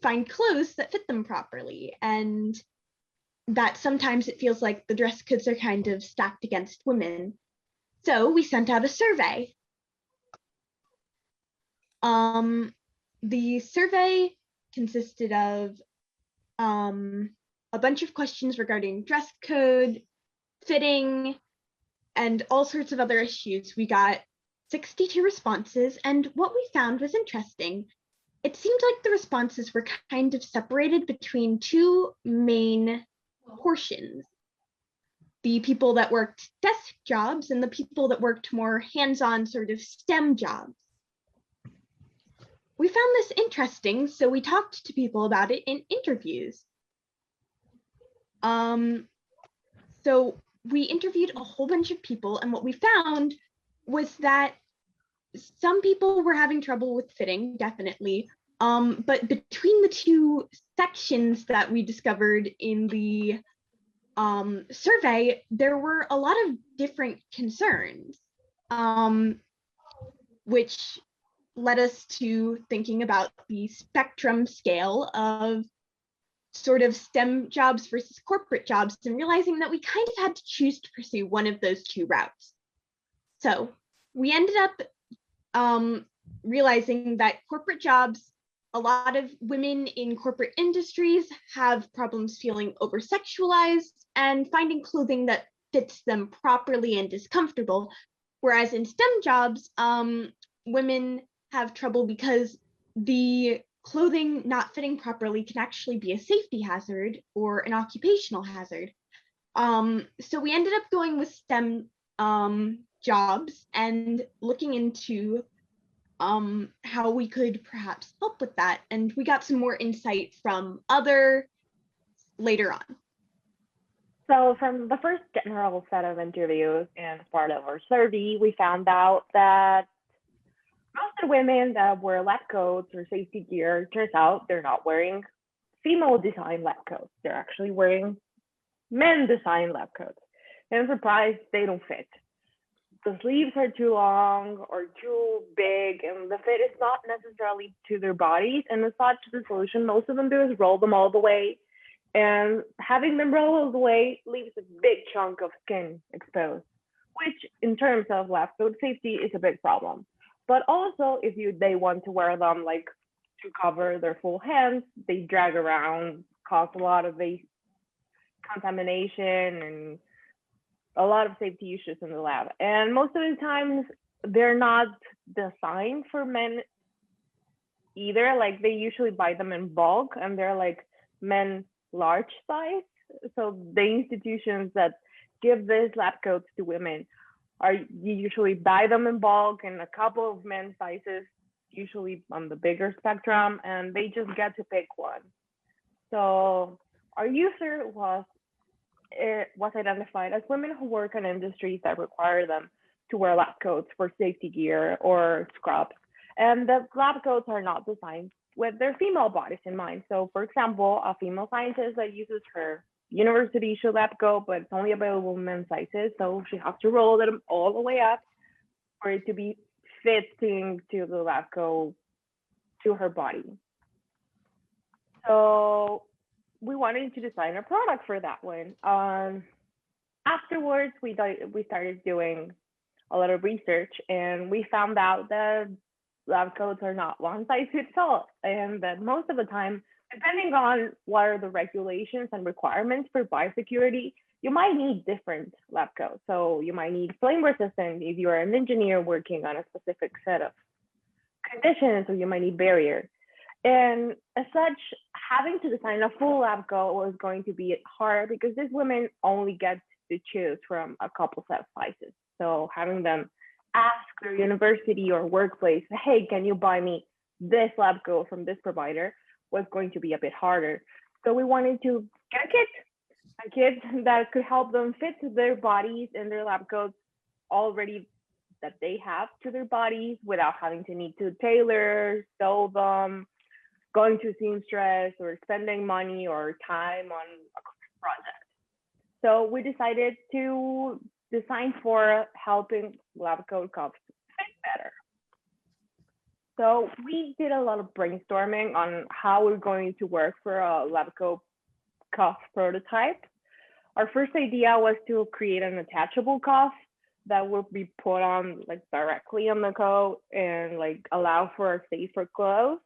find clothes that fit them properly, and that sometimes it feels like the dress codes are kind of stacked against women. So we sent out a survey. The survey consisted of a bunch of questions regarding dress code, fitting, and all sorts of other issues. We got 62 responses, and what we found was interesting. It seemed like the responses were kind of separated between two main portions: the people that worked desk jobs and the people that worked more hands-on sort of STEM jobs. We found this interesting, so we talked to people about it in interviews. So we interviewed a whole bunch of people, and what we found was that some people were having trouble with fitting, definitely. But between the two sections that we discovered in the survey, there were a lot of different concerns, which led us to thinking about the spectrum scale of sort of STEM jobs versus corporate jobs, and realizing that we kind of had to choose to pursue one of those two routes. So we ended up realizing that corporate jobs, a lot of women in corporate industries have problems feeling over-sexualized and finding clothing that fits them properly and is comfortable. Whereas in STEM jobs, women have trouble because the clothing not fitting properly can actually be a safety hazard or an occupational hazard. So we ended up going with STEM jobs and looking into how we could perhaps help with that. And we got some more insight from other later on. So from the first general set of interviews and part of our survey, we found out that most of the women that wear lab coats or safety gear, turns out they're not wearing female design lab coats. They're actually wearing men design lab coats. And I'm surprised they don't fit. The sleeves are too long or too big, and the fit is not necessarily to their bodies. And as such, the solution most of them do is roll them all the way. And having them roll all the way leaves a big chunk of skin exposed, which in terms of lab coat safety is a big problem. But also, if they want to wear them like to cover their full hands, they drag around, cause a lot of contamination and a lot of safety issues in the lab. And most of the times, they're not designed for men either. Like they usually buy them in bulk, and they're like men large size. So the institutions that give these lab coats to women you usually buy them in bulk in a couple of men's sizes, usually on the bigger spectrum, and they just get to pick one. So our user was identified as women who work in industries that require them to wear lab coats for safety gear or scrubs. And the lab coats are not designed with their female bodies in mind. So for example, a female scientist that uses her university issue lab coat, but it's only available in men's sizes. So she has to roll them all the way up for it to be fitting to the lab coat to her body. So we wanted to design a product for that one. Afterwards, we started doing a lot of research, and we found out that lab coats are not one size fits all, and that most of the time, depending on what are the regulations and requirements for biosecurity, you might need different lab coats. So you might need flame resistant if you're an engineer working on a specific set of conditions, or you might need barrier. And as such, having to design a full lab coat was going to be hard because these women only get to choose from a couple set of sizes. So having them ask their university or workplace, hey, can you buy me this lab coat from this provider, was going to be a bit harder. So we wanted to get a kit that could help them fit their bodies and their lab coats already that they have to their bodies without having to need to tailor, sew them, going to seamstress, or spending money or time on a project. So we decided to design for helping lab coat cups fit better. So we did a lot of brainstorming on how we're going to work for a lab coat cuff prototype. Our first idea was to create an attachable cuff that would be put on like directly on the coat and like allow for a safer close.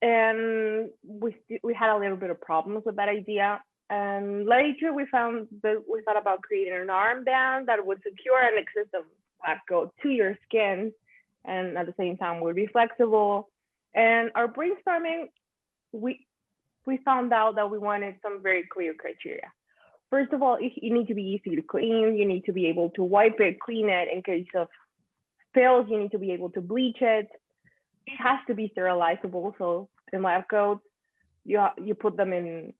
And we had a little bit of problems with that idea. And later we found that we thought about creating an armband that would secure an excessive lab coat to your skin and at the same time would be flexible. And our brainstorming, we we found out that we wanted some very clear criteria. First of all, you need to be easy to clean. You need to be able to wipe it, clean it. In case of spills, you need to be able to bleach it. It has to be sterilizable. So in lab coats, you put them in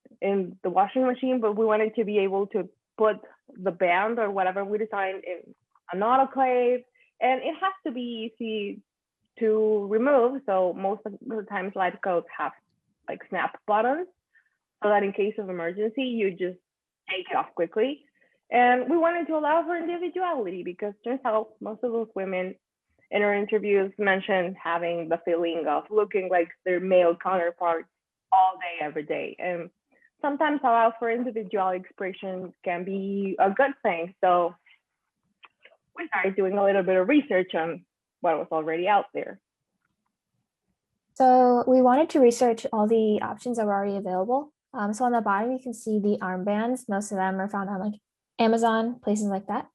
the washing machine, but we wanted to be able to put the band or whatever we designed in an autoclave, and it has to be easy to remove. So most of the times lab coats have like snap buttons, so that in case of emergency, you just take it off quickly. And we wanted to allow for individuality because turns out most of those women in our interviews mentioned having the feeling of looking like their male counterparts all day, every day. And sometimes allow for individual expression can be a good thing. So we started doing a little bit of research on what was already out there. So we wanted to research all the options that were already available. So on the bottom, you can see the armbands. Most of them are found on like Amazon, places like that.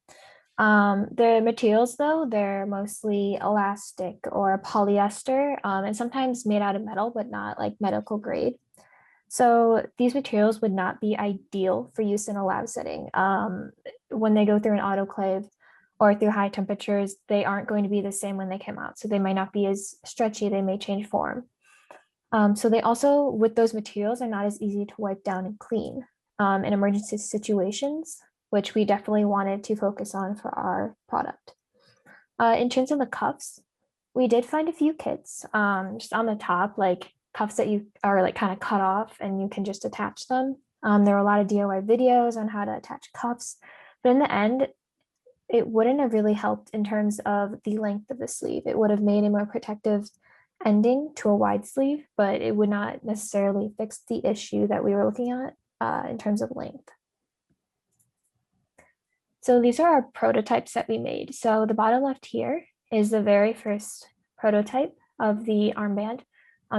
The materials though, they're mostly elastic or polyester and sometimes made out of metal, but not like medical grade. So these materials would not be ideal for use in a lab setting. When they go through an autoclave or through high temperatures, they aren't going to be the same when they come out. So they might not be as stretchy, they may change form. So they also, with those materials, are not as easy to wipe down and clean in emergency situations, which we definitely wanted to focus on for our product. In terms of the cuffs, we did find a few kits just on the top, like cuffs that you are like kind of cut off and you can just attach them. There were a lot of DIY videos on how to attach cuffs, but in the end, it wouldn't have really helped in terms of the length of the sleeve. It would have made a more protective ending to a wide sleeve, but it would not necessarily fix the issue that we were looking at in terms of length. So these are our prototypes that we made. So the bottom left here is the very first prototype of the armband,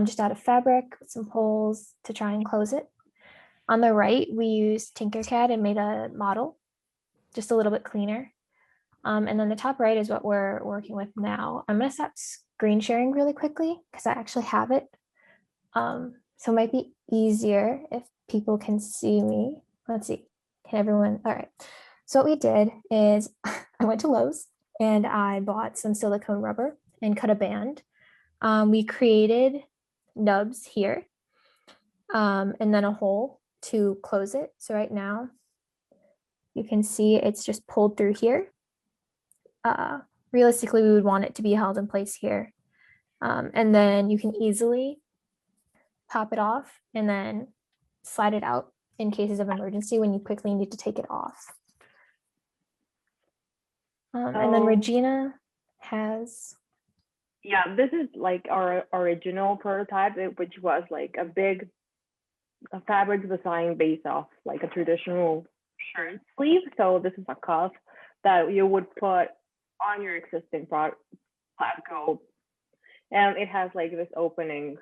just out of fabric with some holes to try and close it. On the right, we used Tinkercad and made a model, just a little bit cleaner. And then the top right is what we're working with now. I'm gonna stop screen sharing really quickly because I actually have it. So it might be easier if people can see me. Let's see, can everyone, all right. So what we did is I went to Lowe's and I bought some silicone rubber and cut a band. We created nubs here and then a hole to close it. So right now you can see it's just pulled through here. Realistically, we would want it to be held in place here. And then you can easily pop it off and then slide it out in cases of emergency when you quickly need to take it off. And then Regina has. Yeah, this is like our original prototype, which was like a fabric design based off like a traditional shirt sleeve. So this is a cuff that you would put on your existing lab coat, and it has like this opening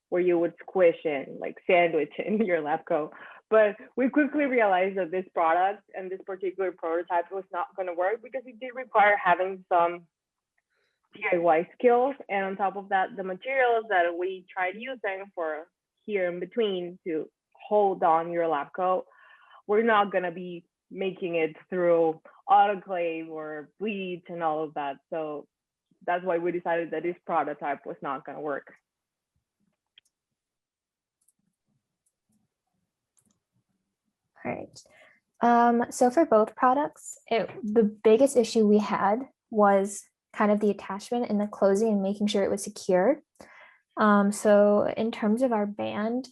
where you would squish in, like sandwich in your lab coat. But we quickly realized that this product and this particular prototype was not going to work because it did require having some DIY skills. And on top of that, the materials that we tried using for here in between to hold on your lab coat, we're not going to be making it through autoclave or bleach and all of that. So that's why we decided that this prototype was not going to work. All right. So for both products, the biggest issue we had was kind of the attachment and the closing and making sure it was secure. So in terms of our band,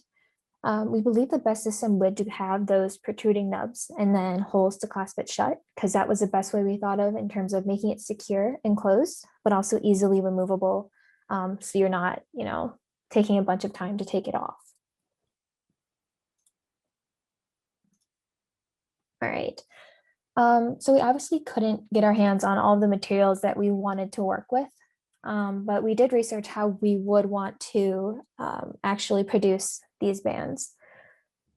we believe the best system would to have those protruding nubs and then holes to clasp it shut, because that was the best way we thought of in terms of making it secure and closed, but also easily removable So you're not, taking a bunch of time to take it off. All right. So we obviously couldn't get our hands on all the materials that we wanted to work with, but we did research how we would want to actually produce these bands.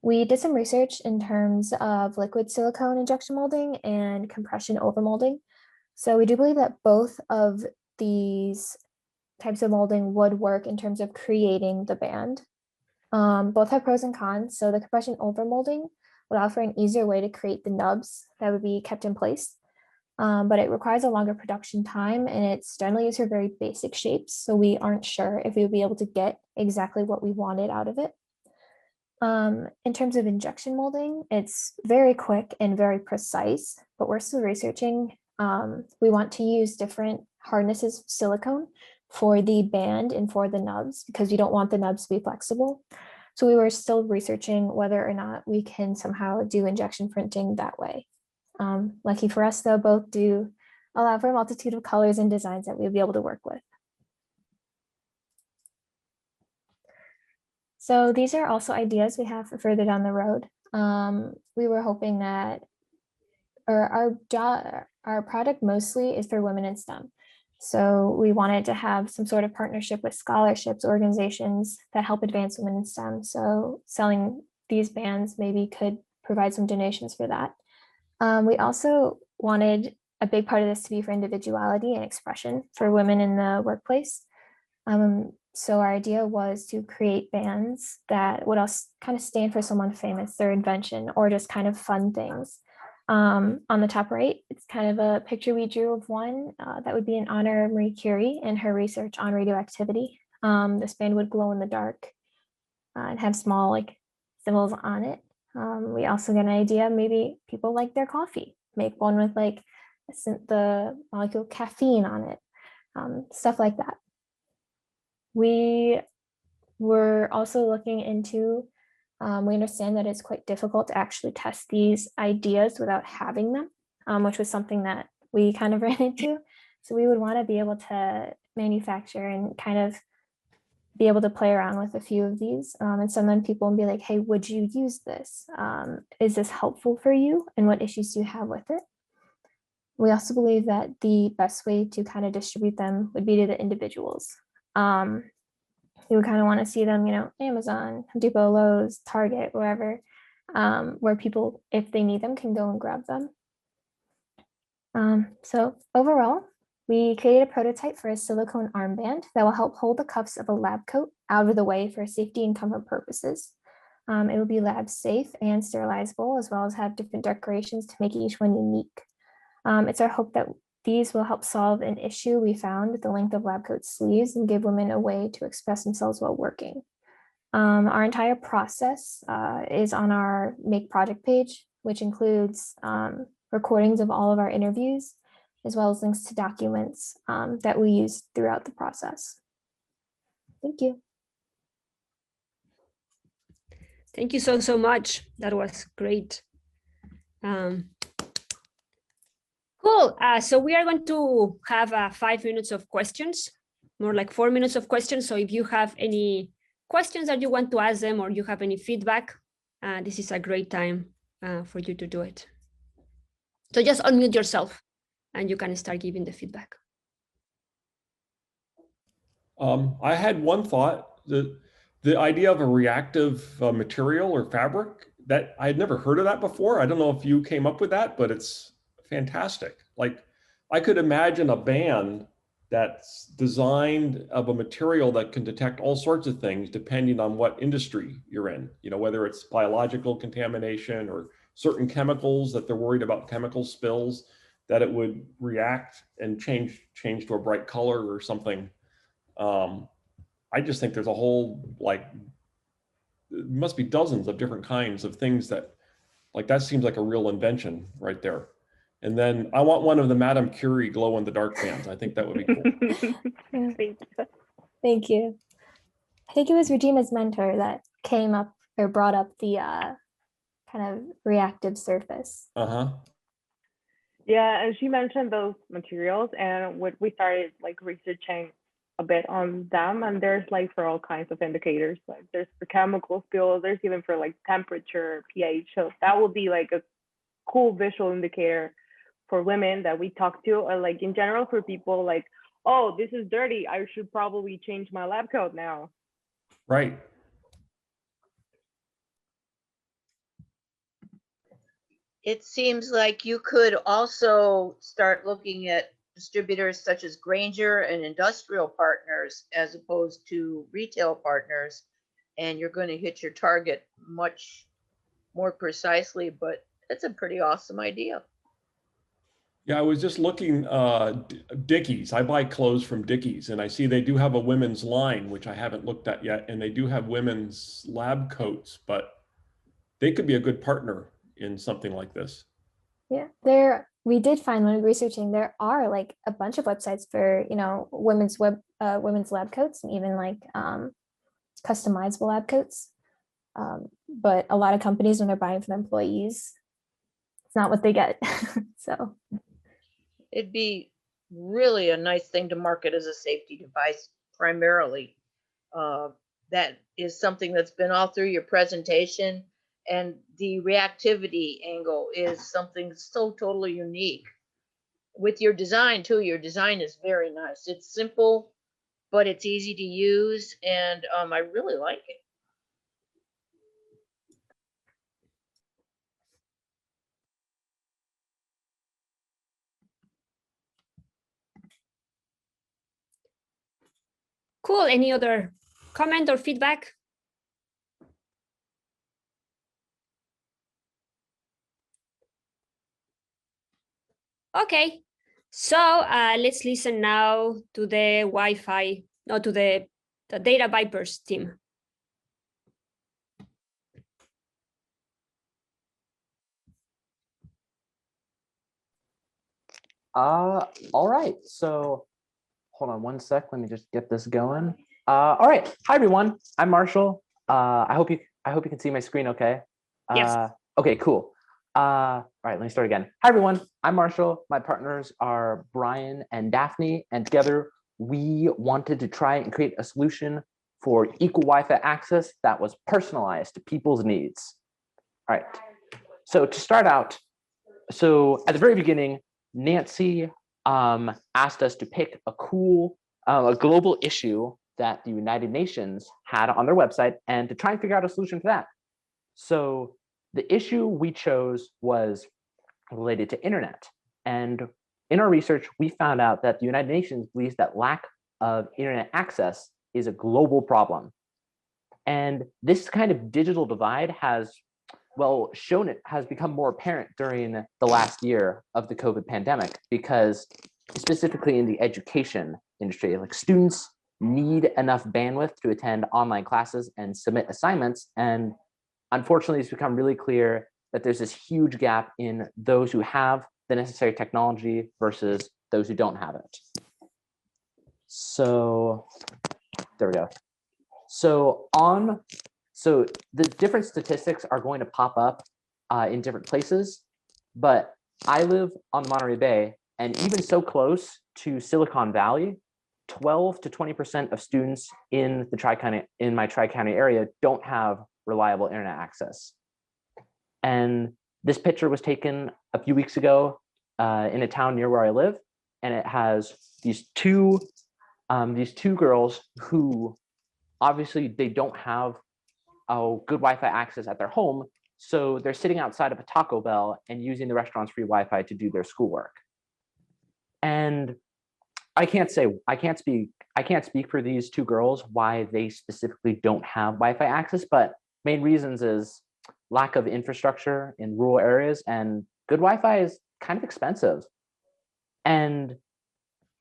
We did some research in terms of liquid silicone injection molding and compression overmolding. So we do believe that both of these types of molding would work in terms of creating the band. Both have pros and cons. So the compression overmolding would offer an easier way to create the nubs that would be kept in place, but it requires a longer production time and it's generally used for very basic shapes. So we aren't sure if we would be able to get exactly what we wanted out of it. In terms of injection molding, it's very quick and very precise, but we're still researching. We want to use different hardnesses of silicone for the band and for the nubs because we don't want the nubs to be flexible. So we were still researching whether or not we can somehow do injection printing that way. Lucky for us, though, both do allow for a multitude of colors and designs that we'll be able to work with. So these are also ideas we have for further down the road. We were hoping that, or our product mostly is for women in STEM. So we wanted to have some sort of partnership with scholarships, organizations that help advance women in STEM. So selling these bands maybe could provide some donations for that. We also wanted a big part of this to be for individuality and expression for women in the workplace. So our idea was to create bands that would also kind of stand for someone famous, their invention, or just kind of fun things. On the top right, it's kind of a picture we drew of one that would be in honor of Marie Curie and her research on radioactivity. This band would glow in the dark and have small symbols on it. We also got an idea, maybe people like their coffee, make one with the molecule caffeine on it, stuff like that. We were also looking into, we understand that it's quite difficult to actually test these ideas without having them, which was something that we kind of ran into. So we would want to be able to manufacture and kind of be able to play around with a few of these and send them people and be like, hey, would you use this? Is this helpful for you? And what issues do you have with it? We also believe that the best way to kind of distribute them would be to the individuals. You would kind of want to see them, Amazon, Home Depot, Lowe's, Target, wherever, where people, if they need them, can go and grab them. So overall, we created a prototype for a silicone armband that will help hold the cuffs of a lab coat out of the way for safety and comfort purposes. It will be lab safe and sterilizable, as well as have different decorations to make each one unique. It's our hope that these will help solve an issue we found with the length of lab coat sleeves and give women a way to express themselves while working. Our entire process is on our Make Project page, which includes recordings of all of our interviews, as well as links to documents that we use throughout the process. Thank you. Thank you so much. That was great. Cool. So we are going to have 5 minutes of questions, more like 4 minutes of questions. So if you have any questions that you want to ask them or you have any feedback, this is a great time for you to do it. So just unmute yourself and you can start giving the feedback. I had one thought, the idea of a reactive material or fabric, that I had never heard of that before. I don't know if you came up with that, but it's fantastic. Like, I could imagine a band that's designed of a material that can detect all sorts of things depending on what industry you're in, whether it's biological contamination or certain chemicals that they're worried about, chemical spills, that it would react and change to a bright color or something. I just think there's a whole, it must be dozens of different kinds of things that seems like a real invention right there. And then I want one of the Madame Curie glow in the dark bands. I think that would be cool. Thank you. I think it was Regina's mentor that came up or brought up the kind of reactive surface. Yeah, and she mentioned those materials, and when we started researching a bit on them, and there's like for all kinds of indicators. Like there's for chemical spills, there's even for like temperature, pH. So that would be like a cool visual indicator for women that we talk to, or like in general for people like, oh, this is dirty, I should probably change my lab coat now. Right. It seems like you could also start looking at distributors such as Granger and industrial partners as opposed to retail partners, and you're going to hit your target much more precisely, but it's a pretty awesome idea. Yeah, I was just looking, Dickies. I buy clothes from Dickies, and I see they do have a women's line, which I haven't looked at yet, and they do have women's lab coats, but they could be a good partner in something like this. Yeah, we did find when researching there are like a bunch of websites for, women's lab coats and even like customizable lab coats. But a lot of companies, when they're buying from employees, it's not what they get. So It'd be really a nice thing to market as a safety device primarily. That is something that's been all through your presentation, and the reactivity angle is something so totally unique. With your design too, your design is very nice. It's simple, but it's easy to use, and I really like it. Cool. Any other comment or feedback? Okay, so let's listen now to the Wi-Fi, no, to the Data Vipers team. All right, so hold on one sec. Let me just get this going. All right, hi everyone. I'm Marshall. I hope you can see my screen okay. Yes. Okay, cool. All right, let me start again. Hi everyone. I'm Marshall. My partners are Brian and Daphne, and together we wanted to try and create a solution for equal Wi-Fi access that was personalized to people's needs. All right. So to start out, so at the very beginning, Nancy asked us to pick a global issue that the United Nations had on their website and to try and figure out a solution for that. So the issue we chose was related to internet. And in our research, we found out that the United Nations believes that lack of internet access is a global problem. And this kind of digital divide has become more apparent during the last year of the COVID pandemic, because specifically in the education industry, like students need enough bandwidth to attend online classes and submit assignments. And unfortunately, it's become really clear that there's this huge gap in those who have the necessary technology versus those who don't have it. So there we go. So the different statistics are going to pop up in different places, but I live on the Monterey Bay, and even so close to Silicon Valley, 12 to 20% of students in my Tri-County area don't have reliable internet access. And this picture was taken a few weeks ago in a town near where I live, and it has these two girls who obviously they don't have good Wi-Fi access at their home, so they're sitting outside of a Taco Bell and using the restaurant's free Wi-Fi to do their schoolwork. And I can't speak for these two girls why they specifically don't have Wi-Fi access, but main reasons is lack of infrastructure in rural areas, and good Wi-Fi is kind of expensive. And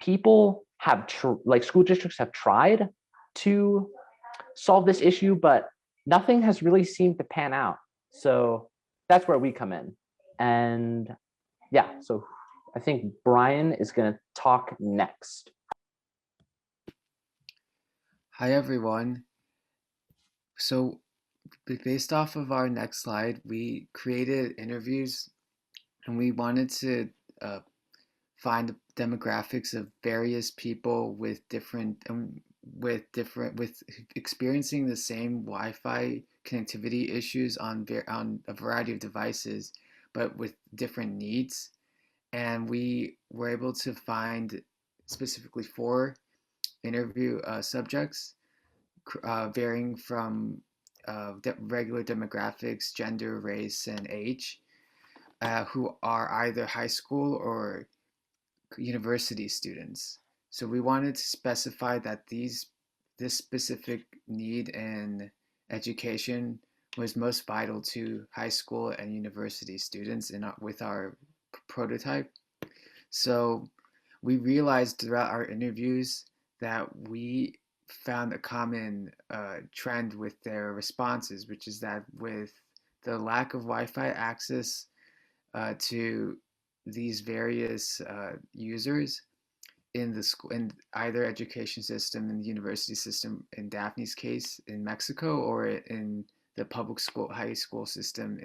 people have school districts have tried to solve this issue, but nothing has really seemed to pan out. So that's where we come in. And yeah, so I think Brian is going to talk next. Hi, everyone. So based off of our next slide, we created interviews and we wanted to find demographics of various people with experiencing the same Wi-Fi connectivity issues on a variety of devices, but with different needs. And we were able to find specifically 4 interview subjects, varying from regular demographics, gender, race, and age, who are either high school or university students. So we wanted to specify that this specific need in education was most vital to high school and university students with our prototype. So we realized throughout our interviews that we found a common trend with their responses, which is that with the lack of Wi-Fi access to these various users in the school, in either education system, in the university system, in Daphne's case in Mexico, or in the public school high school system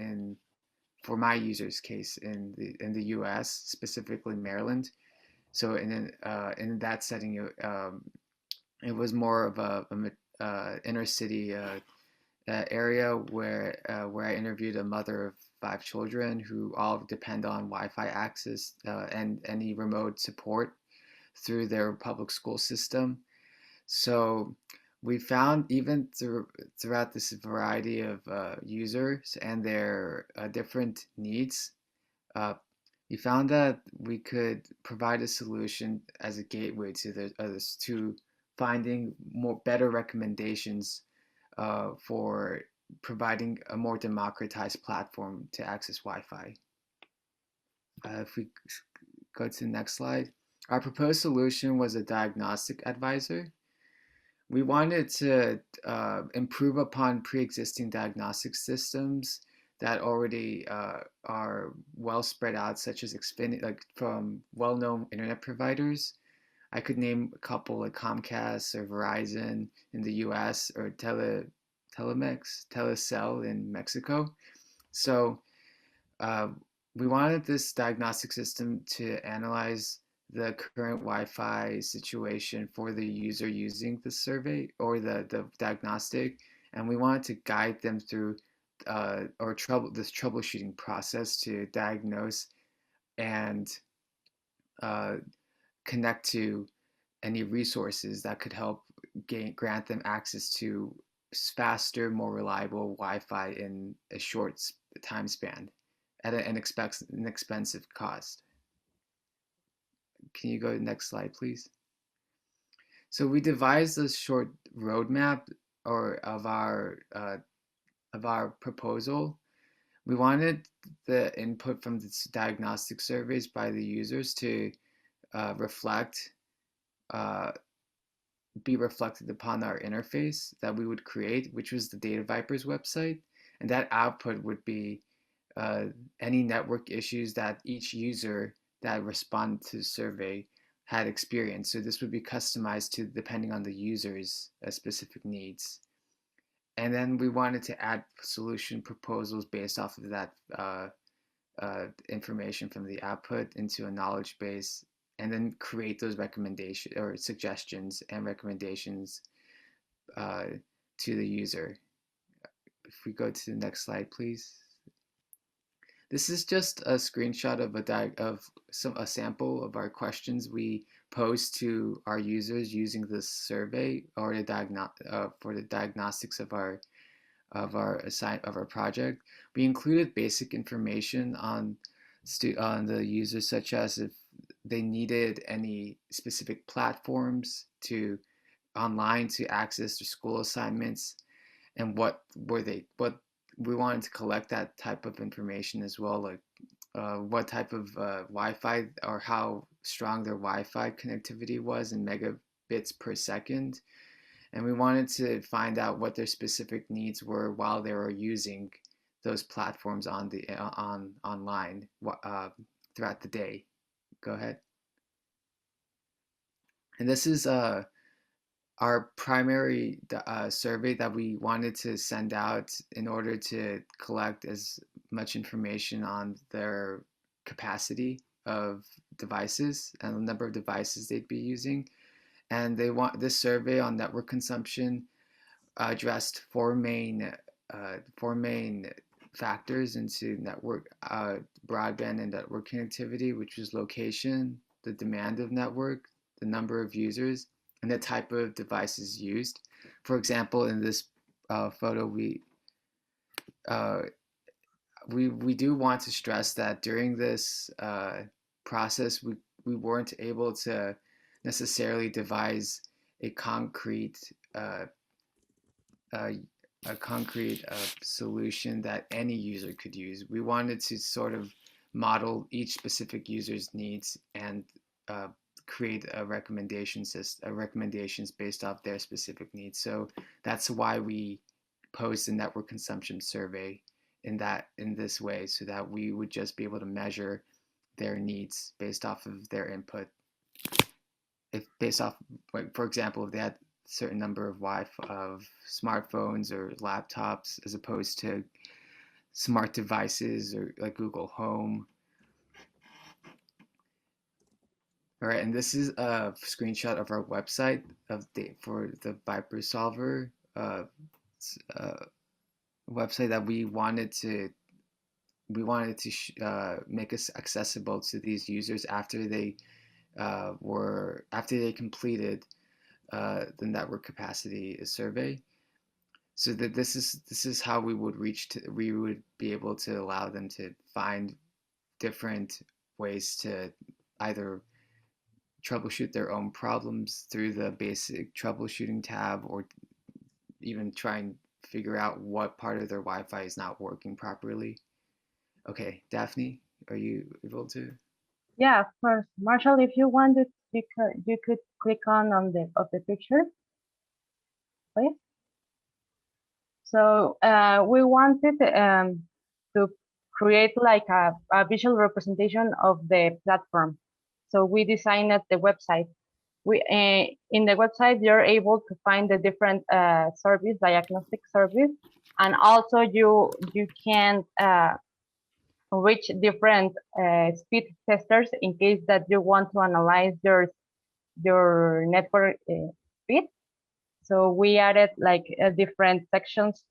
for my user's case in the U.S., specifically Maryland. So in that setting, it was more of a inner city area where I interviewed a mother of 5 children who all depend on Wi-Fi access and any remote support through their public school system. So we found even throughout this variety of users and their different needs, we found that we could provide a solution as a gateway to the others to finding better recommendations for providing a more democratized platform to access Wi-Fi. If we go to the next slide, our proposed solution was a diagnostic advisor. We wanted to improve upon pre-existing diagnostic systems that already are well spread out, such as Xfinity, like from well-known internet providers. I could name a couple like Comcast or Verizon in the US, or Telecel in Mexico. So we wanted this diagnostic system to analyze the current Wi-Fi situation for the user using the survey or the diagnostic, and we wanted to guide them through this troubleshooting process to diagnose and connect to any resources that could help grant them access to faster, more reliable Wi-Fi in a short time span at an expensive cost. Can you go to the next slide, please? So we devised a short roadmap of our proposal. We wanted the input from the diagnostic surveys by the users to be reflected upon our interface that we would create, which was the Data Vipers website, and that output would be any network issues that each user that responded to the survey had experienced. So this would be customized to depending on the user's specific needs. And then we wanted to add solution proposals based off of that information from the output into a knowledge base, and then create those recommendations or suggestions and recommendations to the user. If we go to the next slide, please. This is just a screenshot of a sample of our questions we posed to our users using this survey or for the diagnostics of our project. We included basic information on the users, such as if they needed any specific platforms online to access their school assignments, and what we wanted to collect that type of information as well, like what type of Wi-Fi or how strong their Wi-Fi connectivity was in megabits per second. And we wanted to find out what their specific needs were while they were using those platforms online throughout the day. Go ahead. And this is our primary survey that we wanted to send out in order to collect as much information on their capacity of devices and the number of devices they'd be using. And they want this survey on network consumption addressed four main factors into network broadband and network connectivity, which is location, the demand of network, the number of users, and the type of devices used. For example, in this photo, we do want to stress that during this process, we weren't able to necessarily devise a concrete solution that any user could use. We wanted to sort of model each specific user's needs and create a recommendation system, recommendations based off their specific needs. So that's why we posed a network consumption survey in this way, so that we would just be able to measure their needs based off of their input. If based off, like, for example, if they had certain number of smartphones or laptops as opposed to smart devices or like Google Home. All right, and this is a screenshot of our website for the Viper Solver website that we wanted to make us accessible to these users after they completed the network capacity survey, so that this is how we would be able to allow them to find different ways to either troubleshoot their own problems through the basic troubleshooting tab, or even try and figure out what part of their Wi-Fi is not working properly. Okay, Daphne, are you able to? Yeah, of course. Marshall, if you wanted, you could click on the picture, please. So we wanted to create like a visual representation of the platform. So we designed the website. In the website, you're able to find the different diagnostic service, and also you can reach different speed testers in case that you want to analyze your network speed. So we added like different sections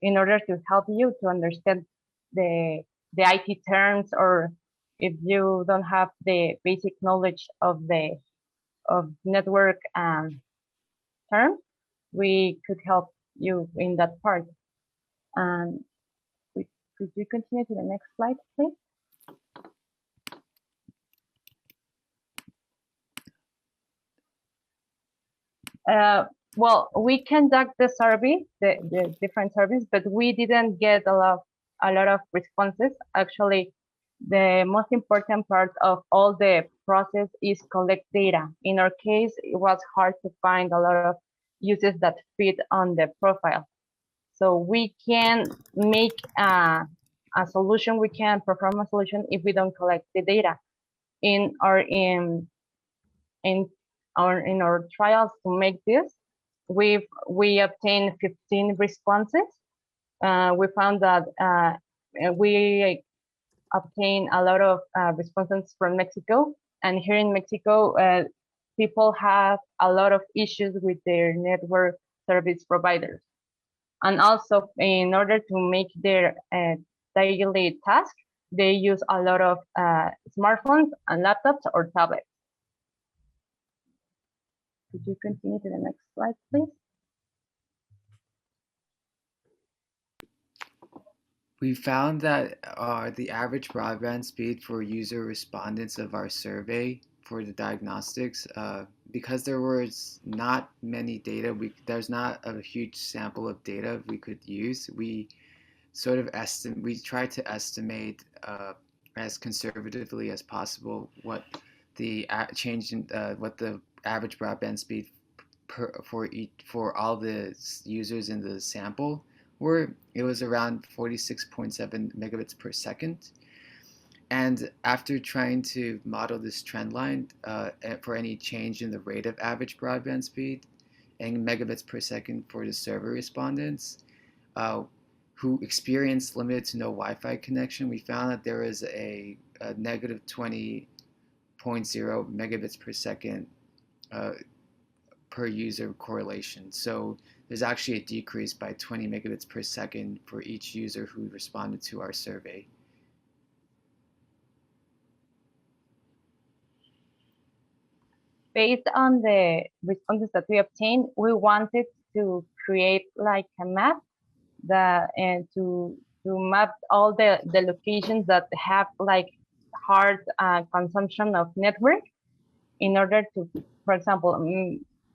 in order to help you to understand the IT terms, or if you don't have the basic knowledge of network terms, we could help you in that part. And could you continue to the next slide, please? Well, we conduct the survey, the different surveys, but we didn't get a lot of responses. Actually, the most important part of all the process is collect data. In our case, it was hard to find a lot of uses that fit on the profile. So we can make a solution, we can perform a solution if we don't collect the data. In our trials to make this, we obtained 15 responses. We found that we obtained a lot of responses from Mexico, and here in Mexico, people have a lot of issues with their network service providers, and also in order to make their daily task, they use a lot of smartphones and laptops or tablets. Could you continue to the next slide, please? We found that the average broadband speed for user respondents of our survey for the diagnostics, because there was not many data, there's not a huge sample of data we could use. We sort of tried to estimate as conservatively as possible what the change in what the average broadband speed for all the users in the sample were. It was around 46.7 megabits per second. And after trying to model this trend line for any change in the rate of average broadband speed and megabits per second for the server respondents, who experienced limited to no Wi-Fi connection, we found that there is a negative 20.0 megabits per second per user correlation. So there's actually a decrease by 20 megabits per second for each user who responded to our survey. Based on the responses that we obtained, we wanted to create like a map that and to map all the locations that have like hard consumption of network in order to, for example,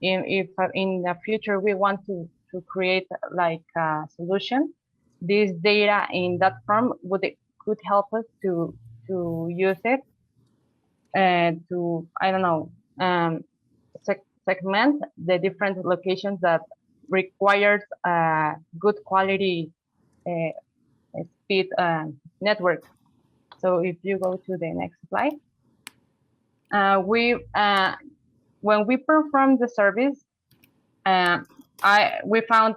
if in the future we want to create like a solution, this data in that form could help us to use it and to, I don't know, segment the different locations that requires good quality speed network. So if you go to the next slide, when we performed the service, we found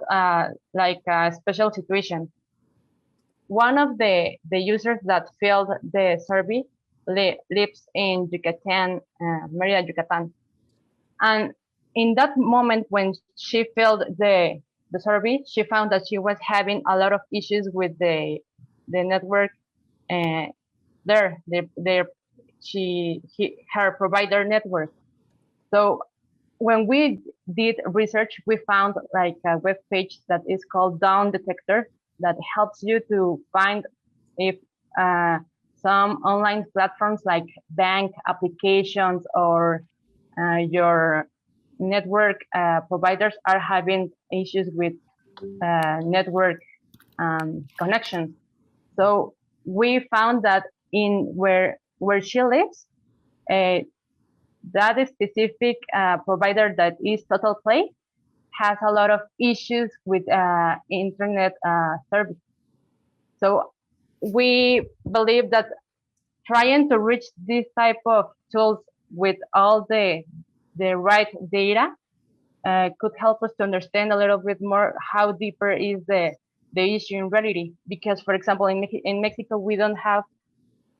like a special situation. One of the users that filled the survey lives in Yucatan, Merida, Yucatan. And in that moment, when she filled the survey, she found that she was having a lot of issues with the network there, her provider network. So when we did research, we found like a web page that is called Down Detector that helps you to find if some online platforms like bank applications or your network providers are having issues with network connections. So we found that in where she lives, that specific provider that is Total Play has a lot of issues with internet service. So we believe that trying to reach this type of tools with all the right data could help us to understand a little bit more how deeper is the issue in reality. Because, for example, in Mexico, we don't have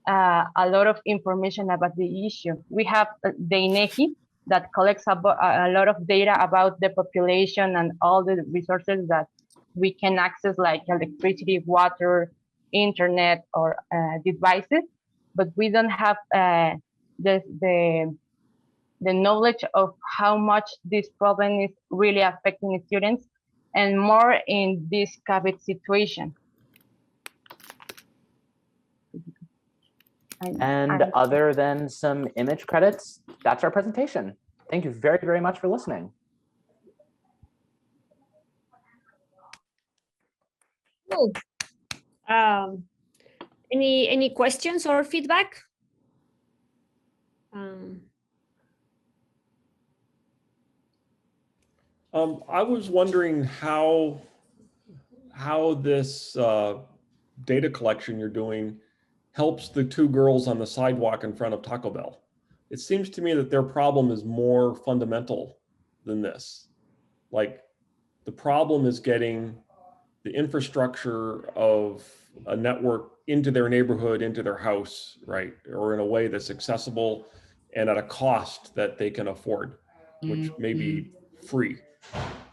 a lot of information about the issue. We have the INEGI that collects a lot of data about the population and all the resources that we can access, like electricity, water, internet, or devices, but we don't have the knowledge of how much this problem is really affecting students, and more in this COVID situation. And other than some image credits, that's our presentation. Thank you very, very much for listening. Cool. Any questions or feedback? I was wondering how this data collection you're doing helps the two girls on the sidewalk in front of Taco Bell. It seems to me that their problem is more fundamental than this. Like, the problem is getting the infrastructure of a network into their neighborhood, into their house, right? Or in a way that's accessible and at a cost that they can afford, which may be free,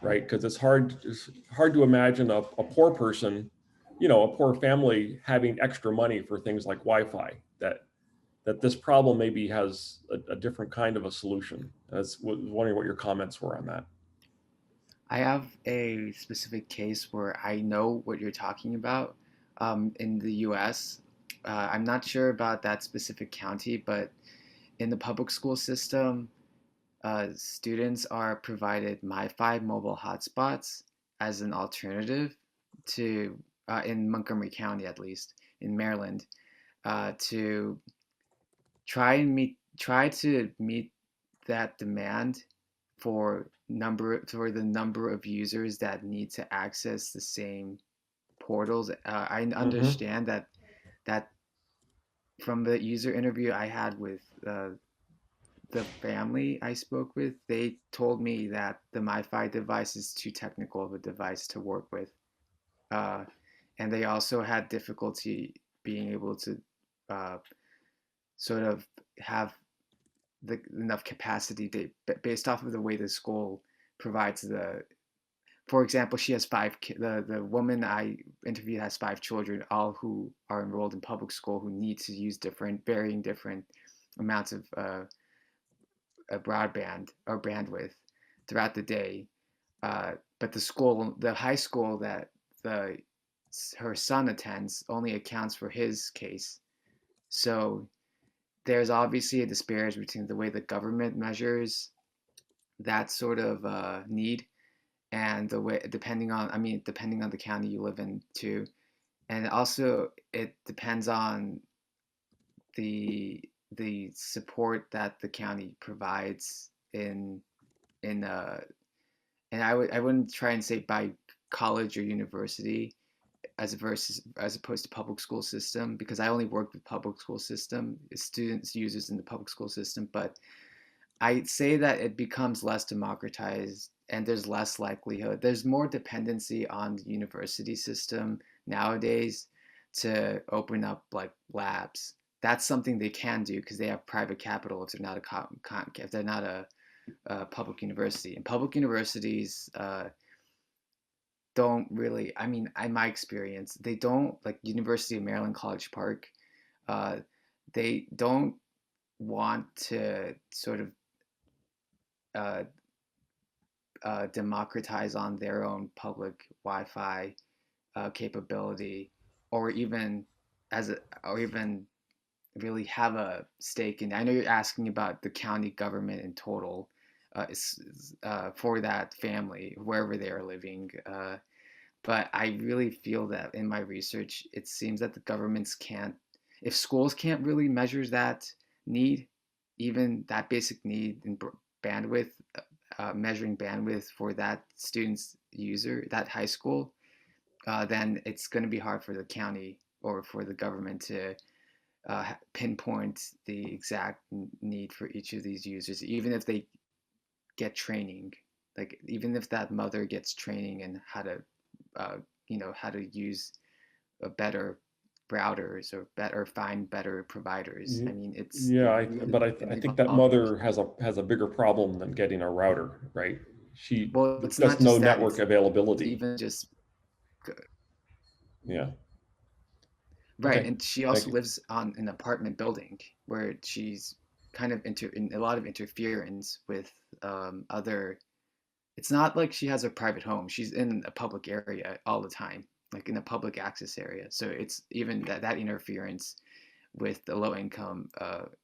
right? Because it's hard to imagine a poor person, you know, a poor family having extra money for things like Wi-Fi. That this problem maybe has a different kind of a solution. I was wondering what your comments were on that. I have a specific case where I know what you're talking about in the US. I'm not sure about that specific county, but in the public school system, students are provided MiFi mobile hotspots as an alternative to, in Montgomery County at least, in Maryland, to try to meet that demand for the number of users that need to access the same portals. I understand that from the user interview I had with the family I spoke with, they told me that the MiFi device is too technical of a device to work with. and they also had difficulty being able to sort of have enough capacity based off of the way the school provides the. For example, she has the woman I interviewed has 5 children, all who are enrolled in public school, who need to use varying different amounts of broadband or bandwidth throughout the day. But the high school that her son attends only accounts for his case. So there's obviously a disparity between the way the government measures that sort of need and the way depending on the county you live in too. And also it depends on the support that the county provides and I wouldn't try and say by college or university as opposed to public school system, because I only work with public school system students, users in the public school system. But I'd say that it becomes less democratized and there's less likelihood. There's more dependency on the university system nowadays to open up like labs. That's something they can do because they have private capital if they're not a public university. And public universities don't really, in my experience, they don't, like University of Maryland College Park, they don't want to sort of democratize on their own public Wi-Fi capability, or even really have a stake in. I know you're asking about the county government in total for that family, wherever they are living. But I really feel that in my research, it seems that the governments can't, if schools can't really measure that need, even that basic need in bandwidth, measuring bandwidth for that student's user, that high school, then it's going to be hard for the county or for the government to pinpoint the exact need for each of these users, even if they get training, like even if that mother gets training in how to how to use a better routers or find better providers. I mean, it's I think that mother has a bigger problem than getting a router, right? It's just not no just that, network availability. Even just yeah. Right, Okay. and she also lives on an apartment building where she's kind of in a lot of interference with other. It's not like she has a private home. She's in a public area all the time, like in a public access area. So it's even that interference with the low income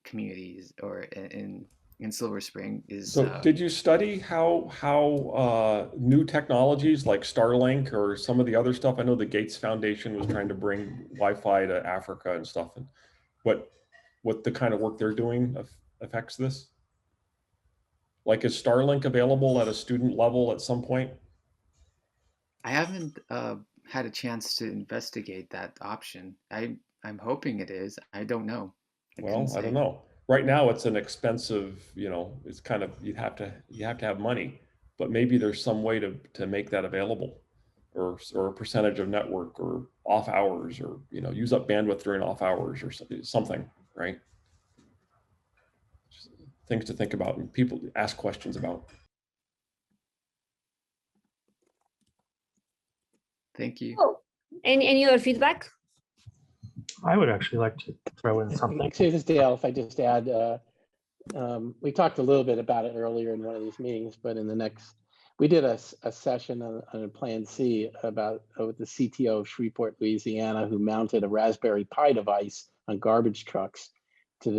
communities or in Silver Spring is. So did you study how new technologies like Starlink or some of the other stuff? I know the Gates Foundation was trying to bring Wi-Fi to Africa and stuff, and what the kind of work they're doing affects this? Like, is Starlink available at a student level at some point? I haven't had a chance to investigate that option. I'm hoping it is. I don't know. I don't know. Right now, it's an expensive. It's kind of you have to have money, but maybe there's some way to make that available, or a percentage of network or off hours, or use up bandwidth during off hours or something, right? Things to think about and people ask questions about. Thank you. Oh, any other feedback? I would actually like to throw in something. Say this, Dale, if I just add, we talked a little bit about it earlier in one of these meetings, but we did a session on a Plan C about with the CTO of Shreveport, Louisiana, who mounted a Raspberry Pi device on garbage trucks so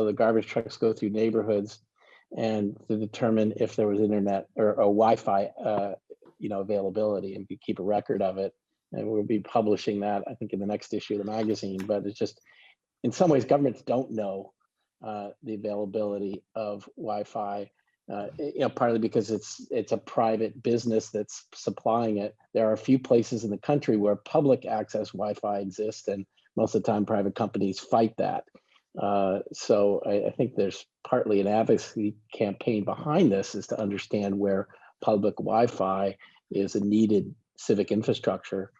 the garbage trucks go through neighborhoods and to determine if there was internet or a Wi-Fi, availability, and keep a record of it. And we'll be publishing that, I think, in the next issue of the magazine. But it's just, in some ways, governments don't know the availability of Wi-Fi, partly because it's a private business that's supplying it. There are a few places in the country where public access Wi-Fi exists, and most of the time private companies fight that. So I think there's partly an advocacy campaign behind this, is to understand where public Wi-Fi is a needed civic infrastructure.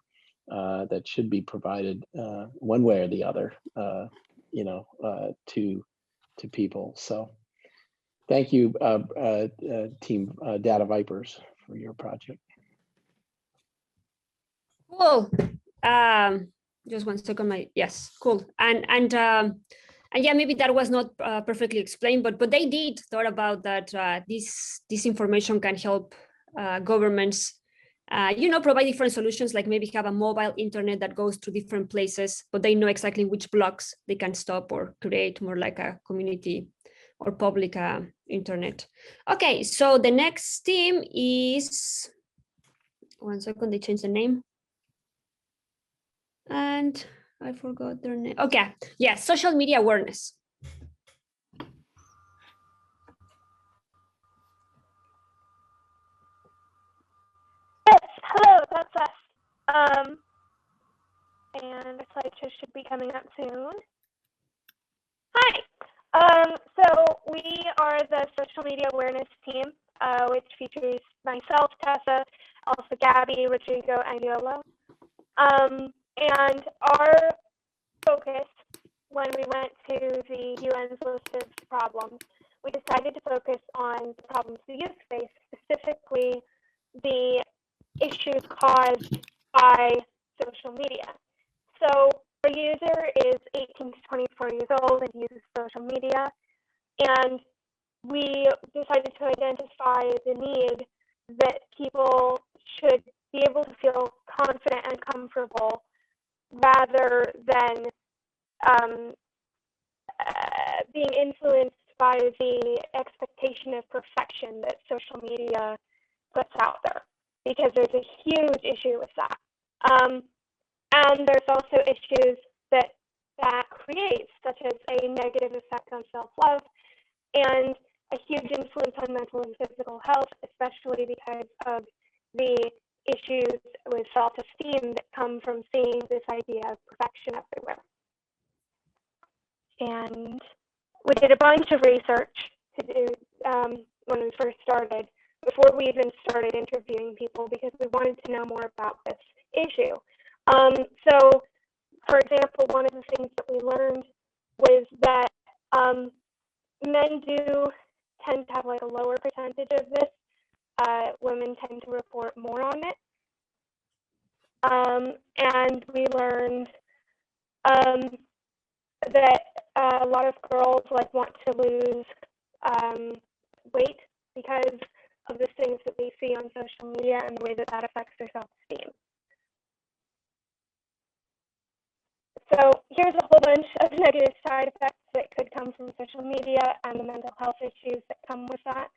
that should be provided one way or the other, to people. So thank you, team Data Vipers, for your project. Cool. Just 1 second. Yes, cool. And yeah, maybe that was not perfectly explained, but they did thought about that. This information can help governments, provide different solutions, like maybe have a mobile internet that goes to different places, but they know exactly which blocks they can stop or create more like a community or public internet. Okay, so the next team is, 1 second, they changed the name. And I forgot their name. Okay, yeah, social media awareness. Yes, hello, that's us. And the slideshow should be coming up soon. Hi. So we are the social media awareness team, which features myself, Tessa, also Gabby, Rodrigo, and Yolo. And our focus when we went to the UN's list of problems, we decided to focus on the problems the youth face, specifically the issues caused by social media. So our user is 18 to 24 years old and uses social media, and we decided to identify the need that people should be able to feel confident and comfortable rather than being influenced by the expectation of perfection that social media puts out there, because there's a huge issue with that. And there's also issues that creates, such as a negative effect on self-love and a huge influence on mental and physical health, especially because of the issues with self-esteem that come from seeing this idea of perfection everywhere. And we did a bunch of research to do when we first started, before we even started interviewing people, because we wanted to know more about this issue. So, for example, one of the things that we learned was that men do tend to have like a lower percentage of this. Women tend to report more on it. And we learned that a lot of girls want to lose weight because of the things that they see on social media and the way that affects their self-esteem. So here's a whole bunch of negative side effects that could come from social media and the mental health issues that come with that.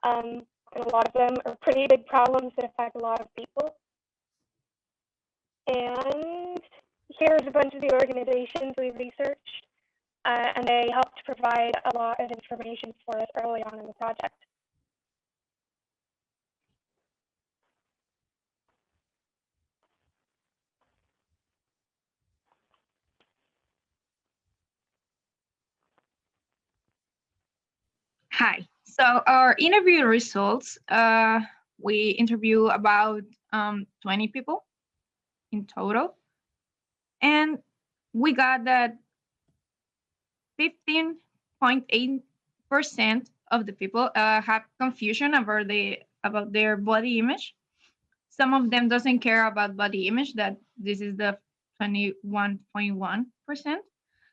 And a lot of them are pretty big problems that affect a lot of people. And here's a bunch of the organizations we researched, and they helped provide a lot of information for us early on in the project. Hi. So our interview results, we interview about 20 people in total. And we got that 15.8% of the people have confusion about their body image. Some of them doesn't care about body image, that this is the 21.1%.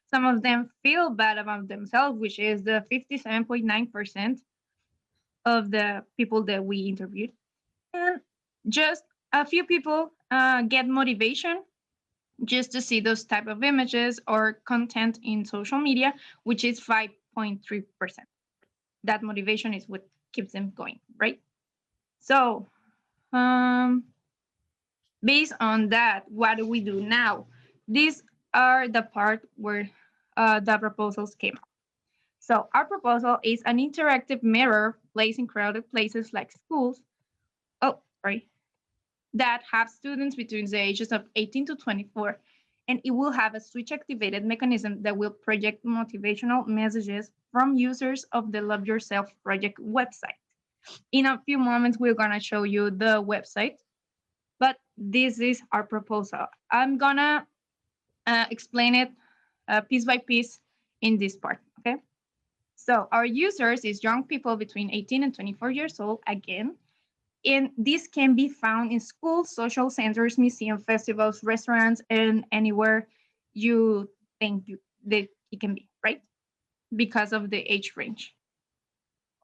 Some of them feel bad about themselves, which is the 57.9% of the people that we interviewed. And just a few people get motivation just to see those type of images or content in social media, which is 5.3%. That motivation is what keeps them going, right? So based on that, what do we do now? These are the part where the proposals came up. So our proposal is an interactive mirror placed in crowded places like schools, that have students between the ages of 18 to 24, and it will have a switch-activated mechanism that will project motivational messages from users of the Love Yourself Project website. In a few moments, we're gonna show you the website, but this is our proposal. I'm gonna explain it piece by piece in this part, okay? So our users is young people between 18 and 24 years old, again, and this can be found in schools, social centers, museum, festivals, restaurants, and anywhere you think that it can be, right? Because of the age range.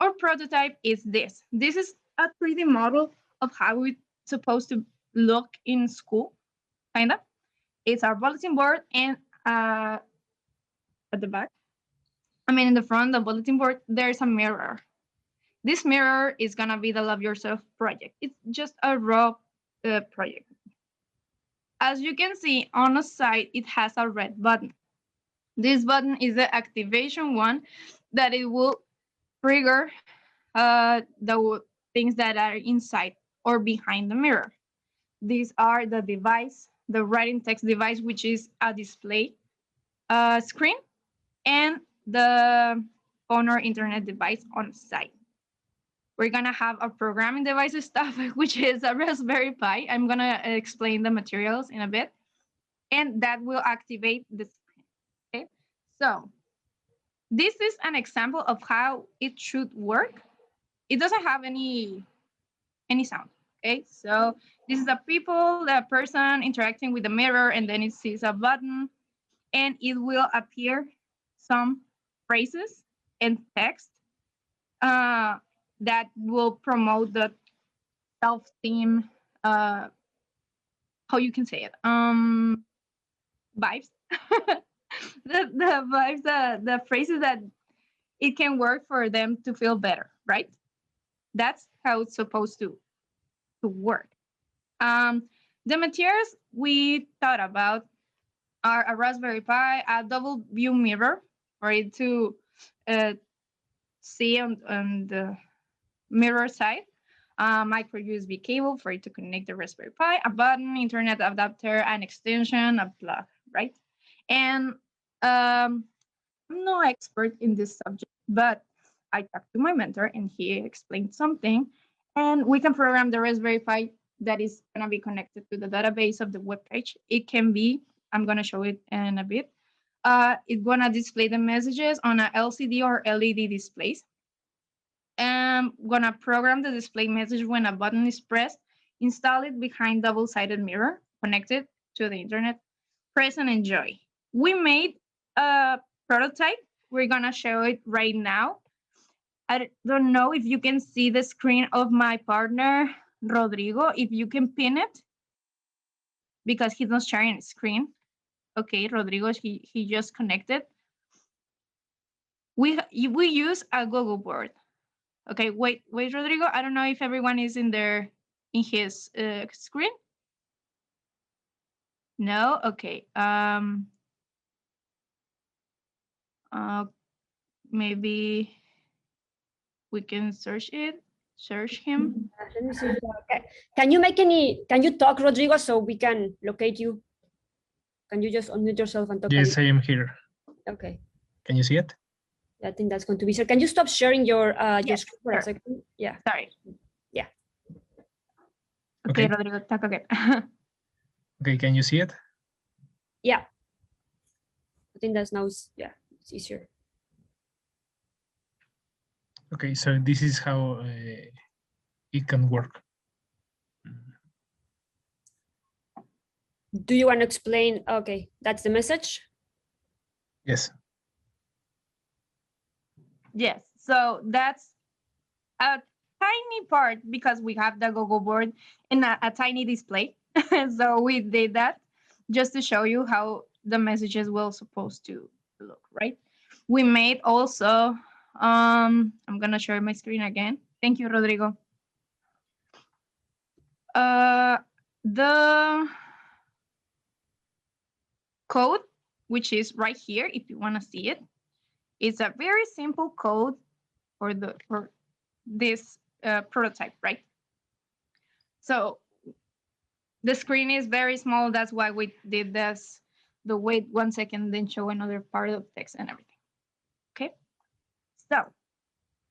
Our prototype is this. This is a 3D model of how it's supposed to look in school, kind of. It's our bulletin board, and at the back, in the front, the bulletin board, there's a mirror. This mirror is gonna be the Love Yourself project. It's just a raw project. As you can see on the side, it has a red button. This button is the activation one that it will trigger the things that are inside or behind the mirror. These are the device, the writing text device, which is a display screen, and the phone or internet device on the side. We're gonna have a programming device stuff, which is a Raspberry Pi. I'm gonna explain the materials in a bit, and that will activate the screen, okay? So this is an example of how it should work. It doesn't have any sound, okay? So this is the person interacting with the mirror, and then it sees a button, and it will appear some phrases and text that will promote the self-esteem, how you can say it, vibes. the vibes, the phrases that it can work for them to feel better, right? That's how it's supposed to work. The materials we thought about are a Raspberry Pi, a double view mirror for it to see on the mirror side, micro USB cable for it to connect the Raspberry Pi, a button, internet adapter, an extension, a plug, right? And I'm no expert in this subject, but I talked to my mentor and he explained something, and we can program the Raspberry Pi that is gonna be connected to the database of the web page. It can be, I'm gonna show it in a bit. It's gonna display the messages on a LCD or LED displays. I'm gonna program the display message when a button is pressed, install it behind double-sided mirror, connected to the internet, press and enjoy. We made a prototype. We're gonna show it right now. I don't know if you can see the screen of my partner, Rodrigo, if you can pin it, because he's not sharing his screen. Okay, Rodrigo, he just connected. We use a Google board. Okay, wait, Rodrigo. I don't know if everyone is in his screen. No, okay. Maybe we can search him. Let me see. Okay. Can you talk, Rodrigo, so we can locate you? Can you just unmute yourself and talk? Yes, I am here. Okay. Can you see it? I think that's going to be sir. Can you stop sharing your screen for a second? Yeah. Sorry. Yeah. Okay, Rodrigo, talk again. Okay, can you see it? Yeah. I think that's now, yeah, it's easier. Okay, so this is how it can work. Do you want to explain? Okay, that's the message. Yes. Yes, so that's a tiny part because we have the Google board and a tiny display. So we did that just to show you how the messages will supposed to look, right? We made also, I'm gonna share my screen again. Thank you, Rodrigo. The code, which is right here, if you wanna see it, it's a very simple code for this prototype, right? So the screen is very small. That's why we did this. The wait 1 second, then show another part of text and everything. Okay. So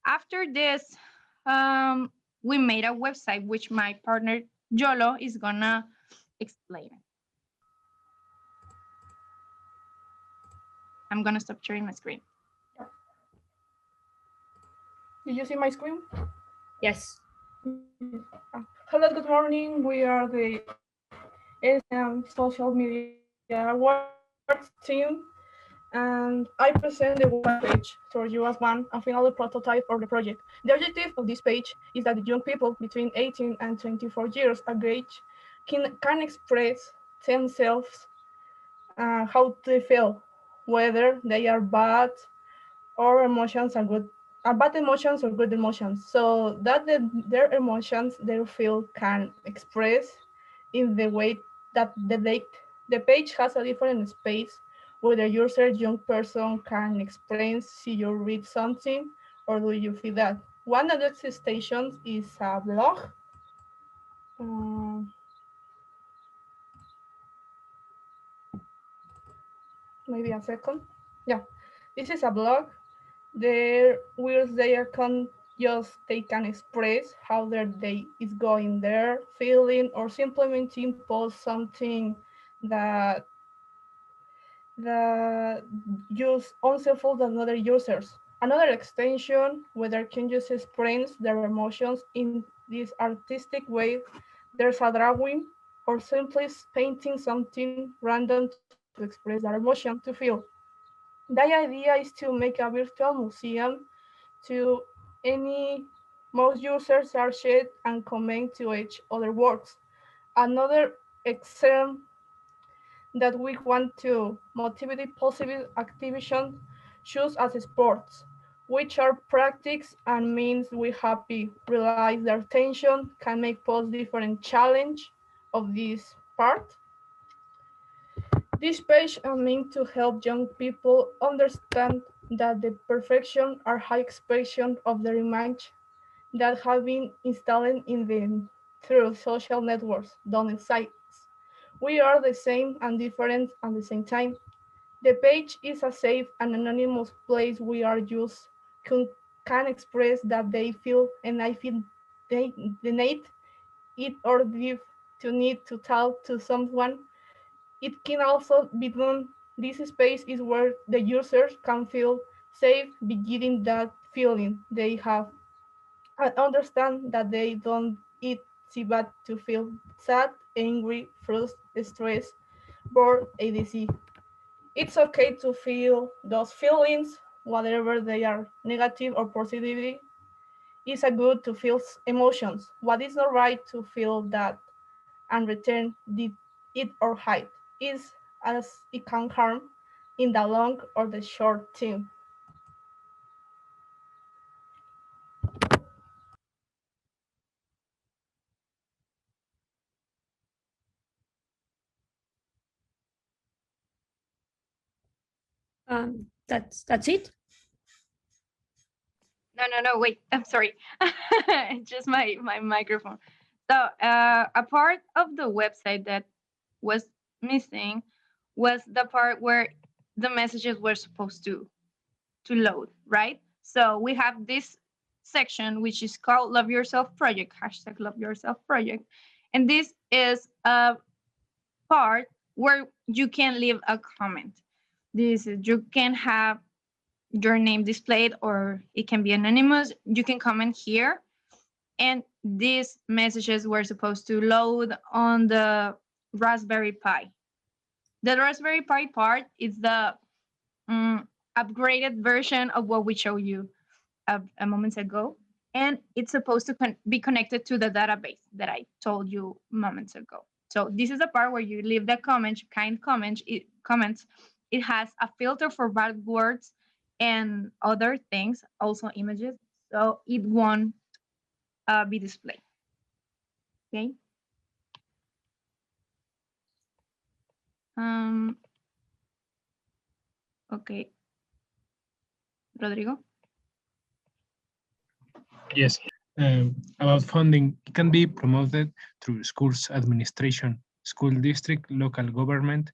after this, we made a website, which my partner Yolo is gonna explain. So, the website is very simple. That's why we did this. The wait 1 second, then show another part of text and everything. Okay. So after this, we made a website, which my partner Yolo is gonna explain. I'm gonna stop sharing my screen. Did you see my screen? Yes. Hello, good morning. We are the social media awards team, and I present the web page for you as one and final prototype of the project. The objective of this page is that the young people between 18 and 24 years of age can express themselves how they feel, whether they are bad or emotions are good, bad emotions or good emotions, so that their emotions they feel can express in the way that the page has a different space where the user young person can explain, see you read something or do you feel that. One of the stations is a blog. Maybe a second. Yeah, this is a blog there where they can they can express how their day is going there, feeling, or simply post something that use unselful than other users. Another extension where they can just express their emotions in this artistic way. There's a drawing or simply painting something random to express their emotion to feel. The idea is to make a virtual museum to any most users are shared and comment to each other works. Another example that we want to motivate positive activation choose as sports, which are practice and means we happy, realize their tension, can make post different challenge of this part. This page is meant to help young people understand that the perfection are high expression of their image that have been installed in them through social networks don't exist. We are the same and different at the same time. The page is a safe and anonymous place we are used can express that they feel and I feel they need it or give to need to talk to someone. It can also be done. This space is where the users can feel safe beginning that feeling they have and understand that they don't it's bad to feel sad, angry, frustrated, stressed, bored, etc. It's okay to feel those feelings, whatever they are, negative or positive. It's a good to feel emotions. What is not right to feel that and return it or hide is as it can harm in the long or the short term. That's it. No, wait, I'm sorry. It's just my microphone. So a part of the website that was missing was the part where the messages were supposed to load, right? So we have this section which is called Love Yourself Project, hashtag Love Yourself Project. And this is a part where you can leave a comment. This is, you can have your name displayed or it can be anonymous. You can comment here. And these messages were supposed to load on the Raspberry Pi. The Raspberry Pi part is the upgraded version of what we showed you a moment ago. And it's supposed to be connected to the database that I told you moments ago. So this is the part where you leave the comment, kind comments. It has a filter for bad words and other things, also images. So it won't be displayed. Okay. Okay. Rodrigo? Yes. About funding, it can be promoted through schools administration, school district, local government,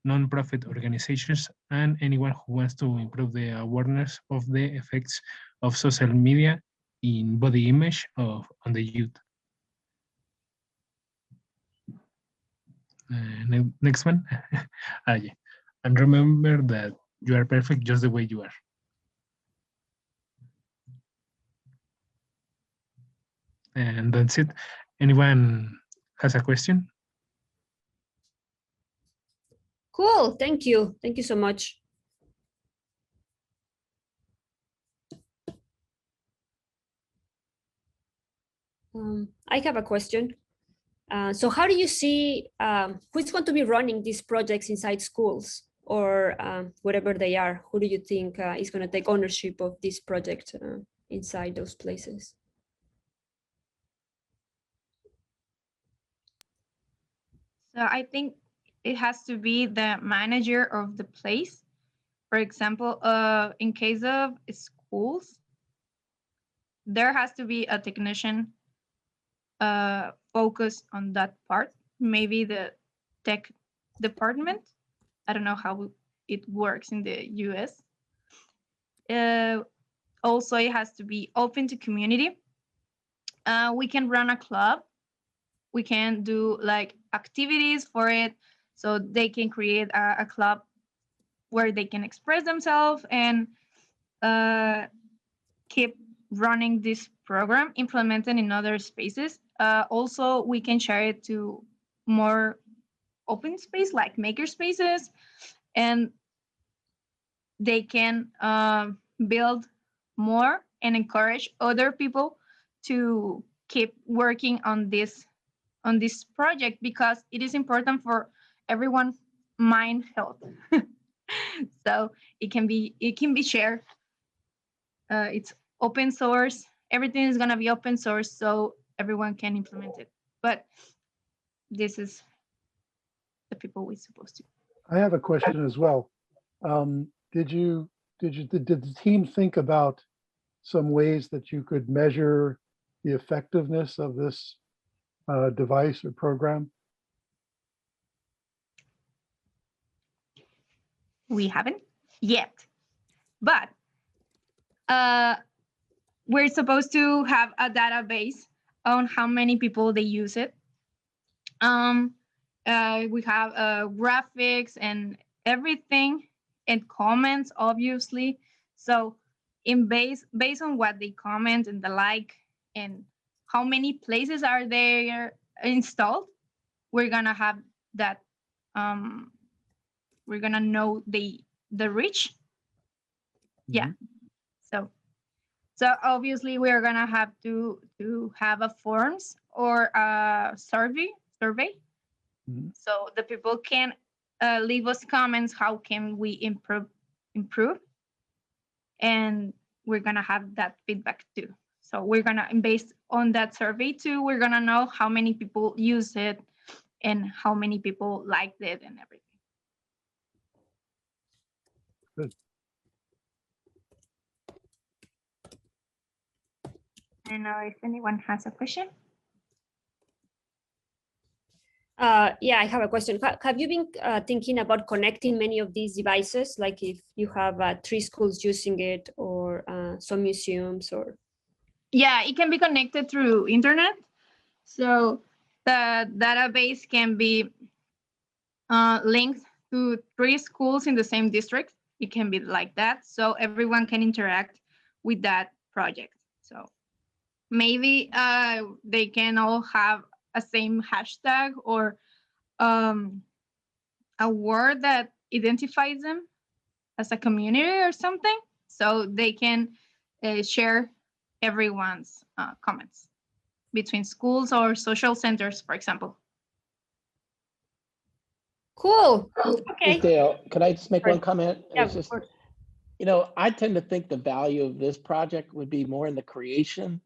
non-profit organizations, and anyone who wants to improve the awareness of the effects of social media in body image on the youth. Next one. Yeah. And remember that You are perfect just the way you are. And that's it. Anyone has a question? Cool. Thank you. Thank you so much. I have a question. So how do you see who's going to be running these projects inside schools or wherever they are? Who do you think is going to take ownership of this project inside those places? So I think it has to be the manager of the place. For example, in case of schools, there has to be a technician focused on that part. Maybe the tech department. I don't know how it works in the US. Also, it has to be open to community. We can run a club. We can do like activities for it, so they can create a club where they can express themselves and keep running this program implemented in other spaces. Also, we can share it to more open space like maker spaces, and they can build more and encourage other people to keep working on this project, because it is important for everyone's mind health. So it can be shared. It's open source. Everything is going to be open source, so everyone can implement it. But this is the people we're supposed to. I have a question as well. Did the team think about some ways that you could measure the effectiveness of this device or program? We haven't yet, but we're supposed to have a database on how many people they use it. We have graphics and everything, and comments, obviously. So in based on what they comment and the like and how many places are there installed, we're gonna have that. We're gonna know the reach. Yeah. So obviously we are gonna have to have a forms or a survey. So the people can leave us comments. How can we improve? And we're gonna have that feedback too. So we're gonna, based on that survey too, we're gonna know how many people use it and how many people liked it and everything. Good. I don't know if anyone has a question. Yeah, I have a question. Have you been thinking about connecting many of these devices? Like if you have 3 schools using it or some museums or? Yeah, it can be connected through internet. So the database can be linked to 3 schools in the same district. It can be like that. So everyone can interact with that project. So maybe they can all have a same hashtag or a word that identifies them as a community or something, so they can share everyone's comments between schools or social centers, for example. Cool. Okay. Dale, could I just make Sure. one comment? Yeah, It's of just, course. you know, I tend to think the value of this project would be more in the creation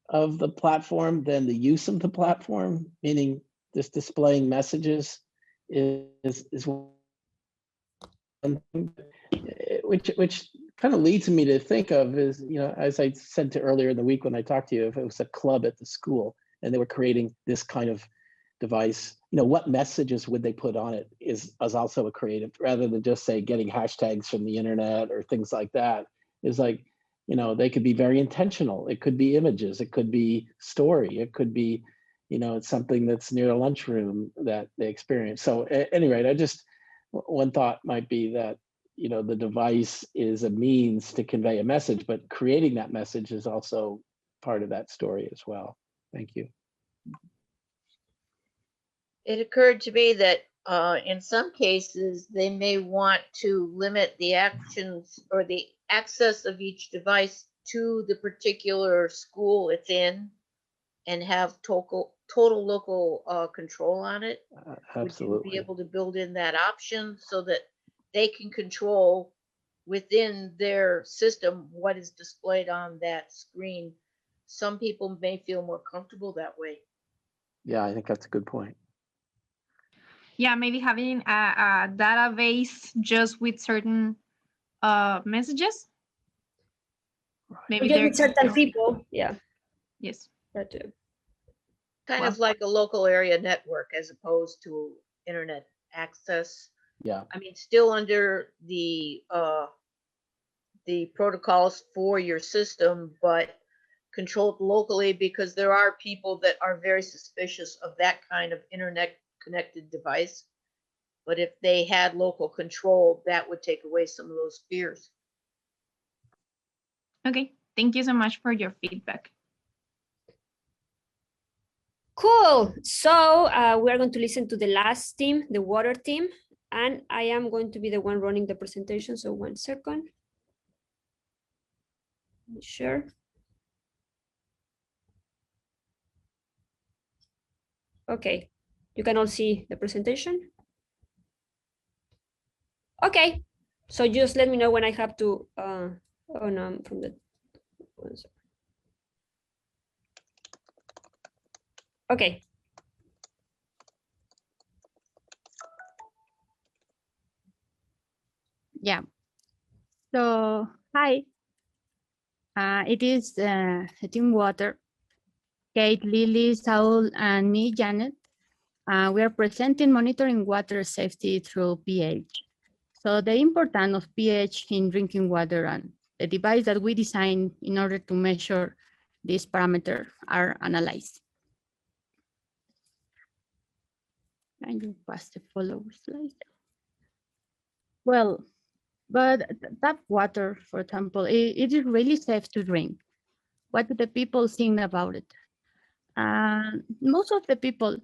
of the platform than the use of the platform, meaning just displaying messages is one thing, which kind of leads me to think of is, you know, as I said to earlier in the week when I talked to you, if it was a club at the school and they were creating this kind of device, you know, what messages would they put on it is also a creative, rather than just say getting hashtags from the internet or things like that. Is like, you know, they could be very intentional. It could be images, it could be story, it could be, you know, it's something that's near a lunchroom that they experience. So at any rate, I just, one thought might be that, you know, the device is a means to convey a message, but creating that message is also part of that story as well. Thank you. It occurred to me that in some cases, they may want to limit the actions or the access of each device to the particular school it's in and have total local control on it. Would you be Absolutely. able to build in that option so that they can control within their system what is displayed on that screen? Some people may feel more comfortable that way. Yeah, I think that's a good point. Yeah, maybe having a database just with certain messages. Maybe Just there with can certain be- people, yeah. Yes. That too. Kind Wow. of like a local area network as opposed to internet access. Yeah. I mean, still under the protocols for your system, but controlled locally, because there are people that are very suspicious of that kind of internet connected device. But if they had local control, that would take away some of those fears. Okay. Thank you so much for your feedback. Cool. So we're going to listen to the last team, the water team, and I am going to be the one running the presentation. So 1 second. Sure. Okay, you can all see the presentation. Okay, so just let me know when I have to, oh no, I'm from the, okay. Yeah. So, hi. It is Team Water. Kate, Lily, Saul, and me, Janet. We are presenting monitoring water safety through pH. So the importance of pH in drinking water and the device that we designed in order to measure this parameter are analyzed. Can you pass the follow slide? Well, but tap water, for example, it is really safe to drink. What do the people think about it? Most of the people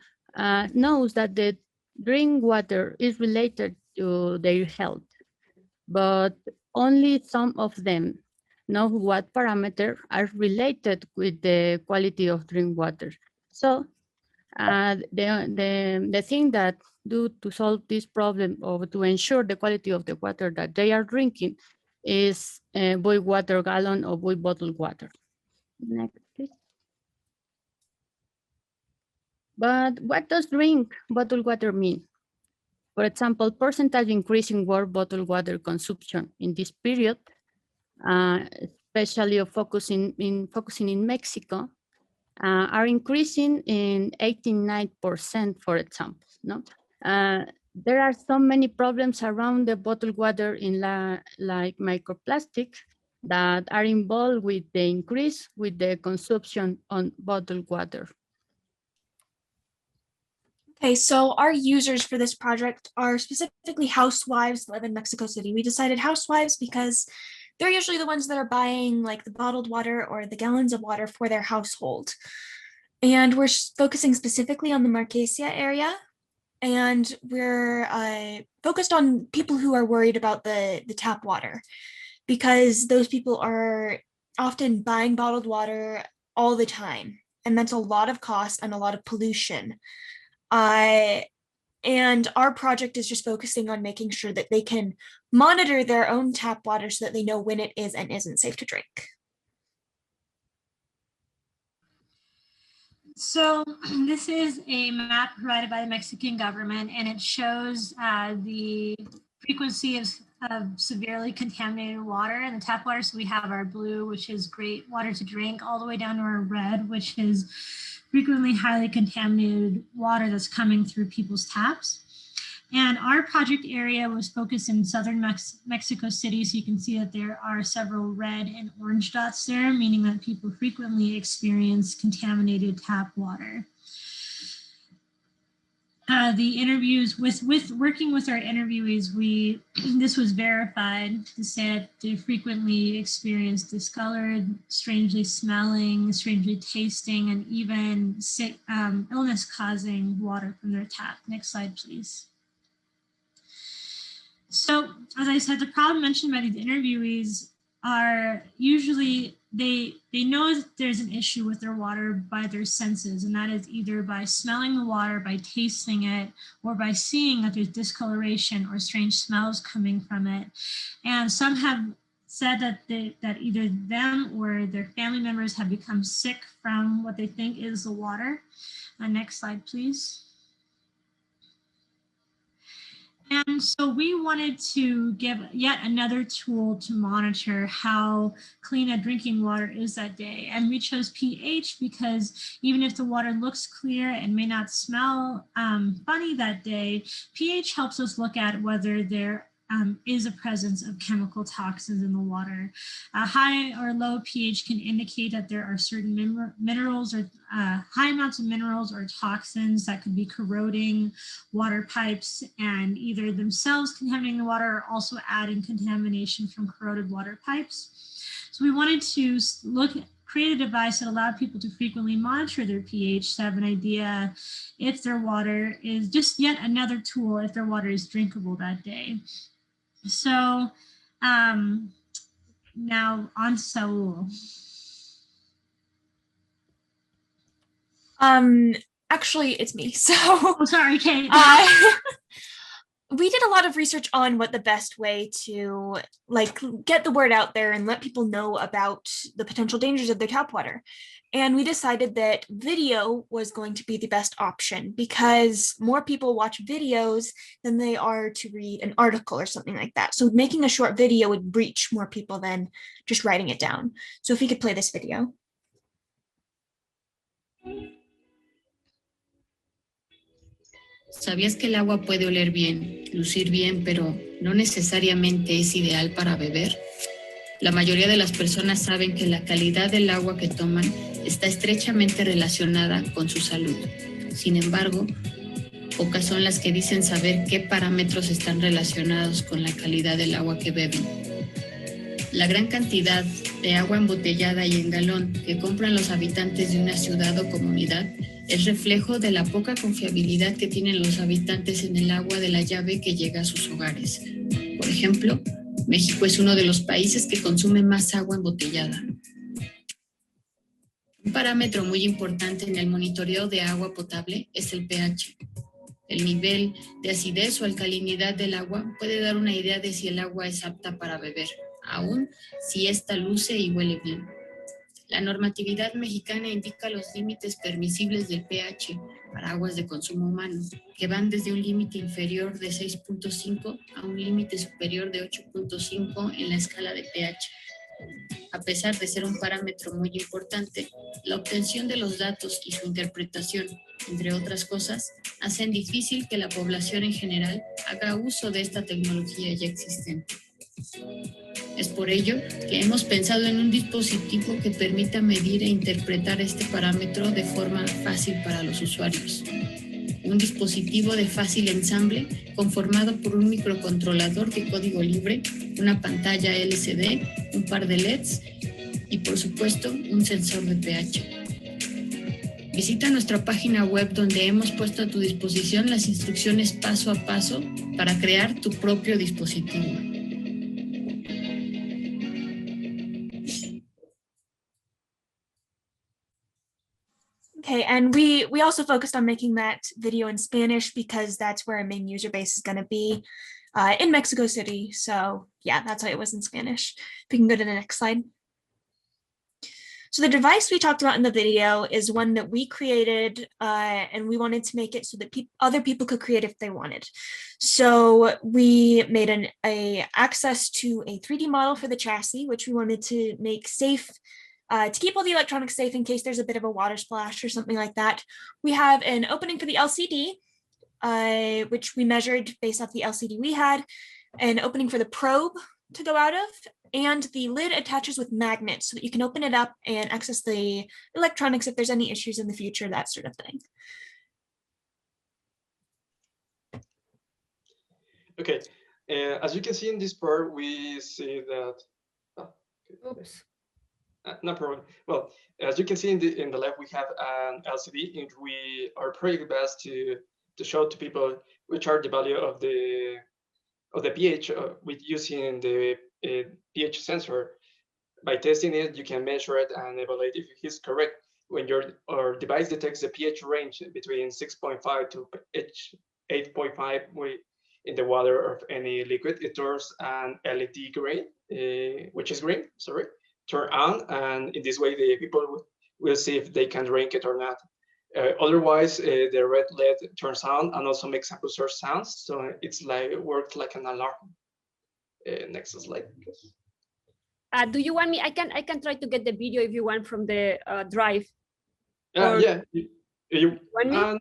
knows that the drink water is related to their health, but only some of them know what parameters are related with the quality of drink water. So the thing that do to solve this problem or to ensure the quality of the water that they are drinking is boil water gallon or boil bottled water. Next, please. But what does drink bottled water mean? For example, percentage increase in world bottled water consumption in this period, especially of focusing in Mexico, are increasing in 89%, for example. No, there are so many problems around the bottled water in like microplastics that are involved with the increase with the consumption on bottled water. Okay, so our users for this project are specifically housewives that live in Mexico City. We decided housewives because they're usually the ones that are buying like the bottled water or the gallons of water for their household. And we're focusing specifically on the Marquesia area. And we're focused on people who are worried about the tap water, because those people are often buying bottled water all the time. And that's a lot of cost and a lot of pollution. And our project is just focusing on making sure that they can monitor their own tap water so that they know when it is and isn't safe to drink. So this is a map provided by the Mexican government, and it shows the frequency of severely contaminated water and the tap water. So we have our blue, which is great water to drink, all the way down to our red, which is frequently highly contaminated water that's coming through people's taps. And our project area was focused in southern Mexico City. So you can see that there are several red and orange dots there, meaning that people frequently experience contaminated tap water. the interviews with working with our interviewees, this was verified to say that they frequently experience discolored, strangely smelling, strangely tasting, and even sick, illness causing water from their tap. Next slide, please. So, as I said, the problem mentioned by these interviewees are usually they know that there's an issue with their water by their senses, and that is either by smelling the water, by tasting it, or by seeing that there's discoloration or strange smells coming from it. And some have said that either them or their family members have become sick from what they think is the water. Next slide, please. And so we wanted to give yet another tool to monitor how clean a drinking water is that day. And we chose pH because even if the water looks clear and may not smell funny that day, pH helps us look at whether there is a presence of chemical toxins in the water. A high or low pH can indicate that there are certain minerals or high amounts of minerals or toxins that could be corroding water pipes and either themselves contaminating the water or also adding contamination from corroded water pipes. So we wanted to create a device that allowed people to frequently monitor their pH to have an idea if their water is just yet another tool if their water is drinkable that day. So now on to Saul. Actually, it's me. So oh, sorry, Kate. We did a lot of research on what the best way to get the word out there and let people know about the potential dangers of their tap water. And we decided that video was going to be the best option because more people watch videos than they are to read an article or something like that. So making a short video would reach more people than just writing it down. So if we could play this video. ¿Sabías que el agua puede oler bien, lucir bien, pero no necesariamente es ideal para beber? La mayoría de las personas saben que la calidad del agua que toman está estrechamente relacionada con su salud. Sin embargo, pocas son las que dicen saber qué parámetros están relacionados con la calidad del agua que beben. La gran cantidad de agua embotellada y en galón que compran los habitantes de una ciudad o comunidad es reflejo de la poca confiabilidad que tienen los habitantes en el agua de la llave que llega a sus hogares. Por ejemplo, México es uno de los países que consume más agua embotellada. Un parámetro muy importante en el monitoreo de agua potable es el pH. El nivel de acidez o alcalinidad del agua puede dar una idea de si el agua es apta para beber, aun si ésta luce y huele bien. La normatividad mexicana indica los límites permisibles del pH para aguas de consumo humano, que van desde un límite inferior de 6.5 a un límite superior de 8.5 en la escala de pH. A pesar de ser un parámetro muy importante, la obtención de los datos y su interpretación, entre otras cosas, hacen difícil que la población en general haga uso de esta tecnología ya existente. Es por ello que hemos pensado en un dispositivo que permita medir e interpretar este parámetro de forma fácil para los usuarios. Un dispositivo de fácil ensamble conformado por un microcontrolador de código libre, una pantalla LCD, un par de LEDs y por supuesto un sensor de pH. Visita nuestra página web donde hemos puesto a tu disposición las instrucciones paso a paso para crear tu propio dispositivo. Okay, and we also focused on making that video in Spanish because that's where our main user base is going to be in Mexico City. So yeah, that's why it was in Spanish. If we can go to the next slide. So the device we talked about in the video is one that we created and we wanted to make it so that other people could create if they wanted. So we made an access to a 3D model for the chassis, which we wanted to make safe to keep all the electronics safe in case there's a bit of a water splash or something like that. We have an opening for the LCD, which we measured based off the LCD we had, an opening for the probe to go out of, and the lid attaches with magnets so that you can open it up and access the electronics if there's any issues in the future, that sort of thing. Okay, as you can see in this part, we see that. Oops. No problem. Well, as you can see in the left, we have an LCD, and we are pretty best to show to people which are the value of the pH with using the pH sensor. By testing it, you can measure it and evaluate if it is correct. When your device detects the pH range between 6.5 to 8.5 in the water of any liquid, it turns an LED green, which is green, sorry, turn on, and in this way the people will see if they can drink it or not. Otherwise, the red LED turns on and also makes a buzzer sounds, so it's like worked like an alarm. Next slide, please. Do you want me? I can try to get the video if you want from the drive. Yeah, you want me?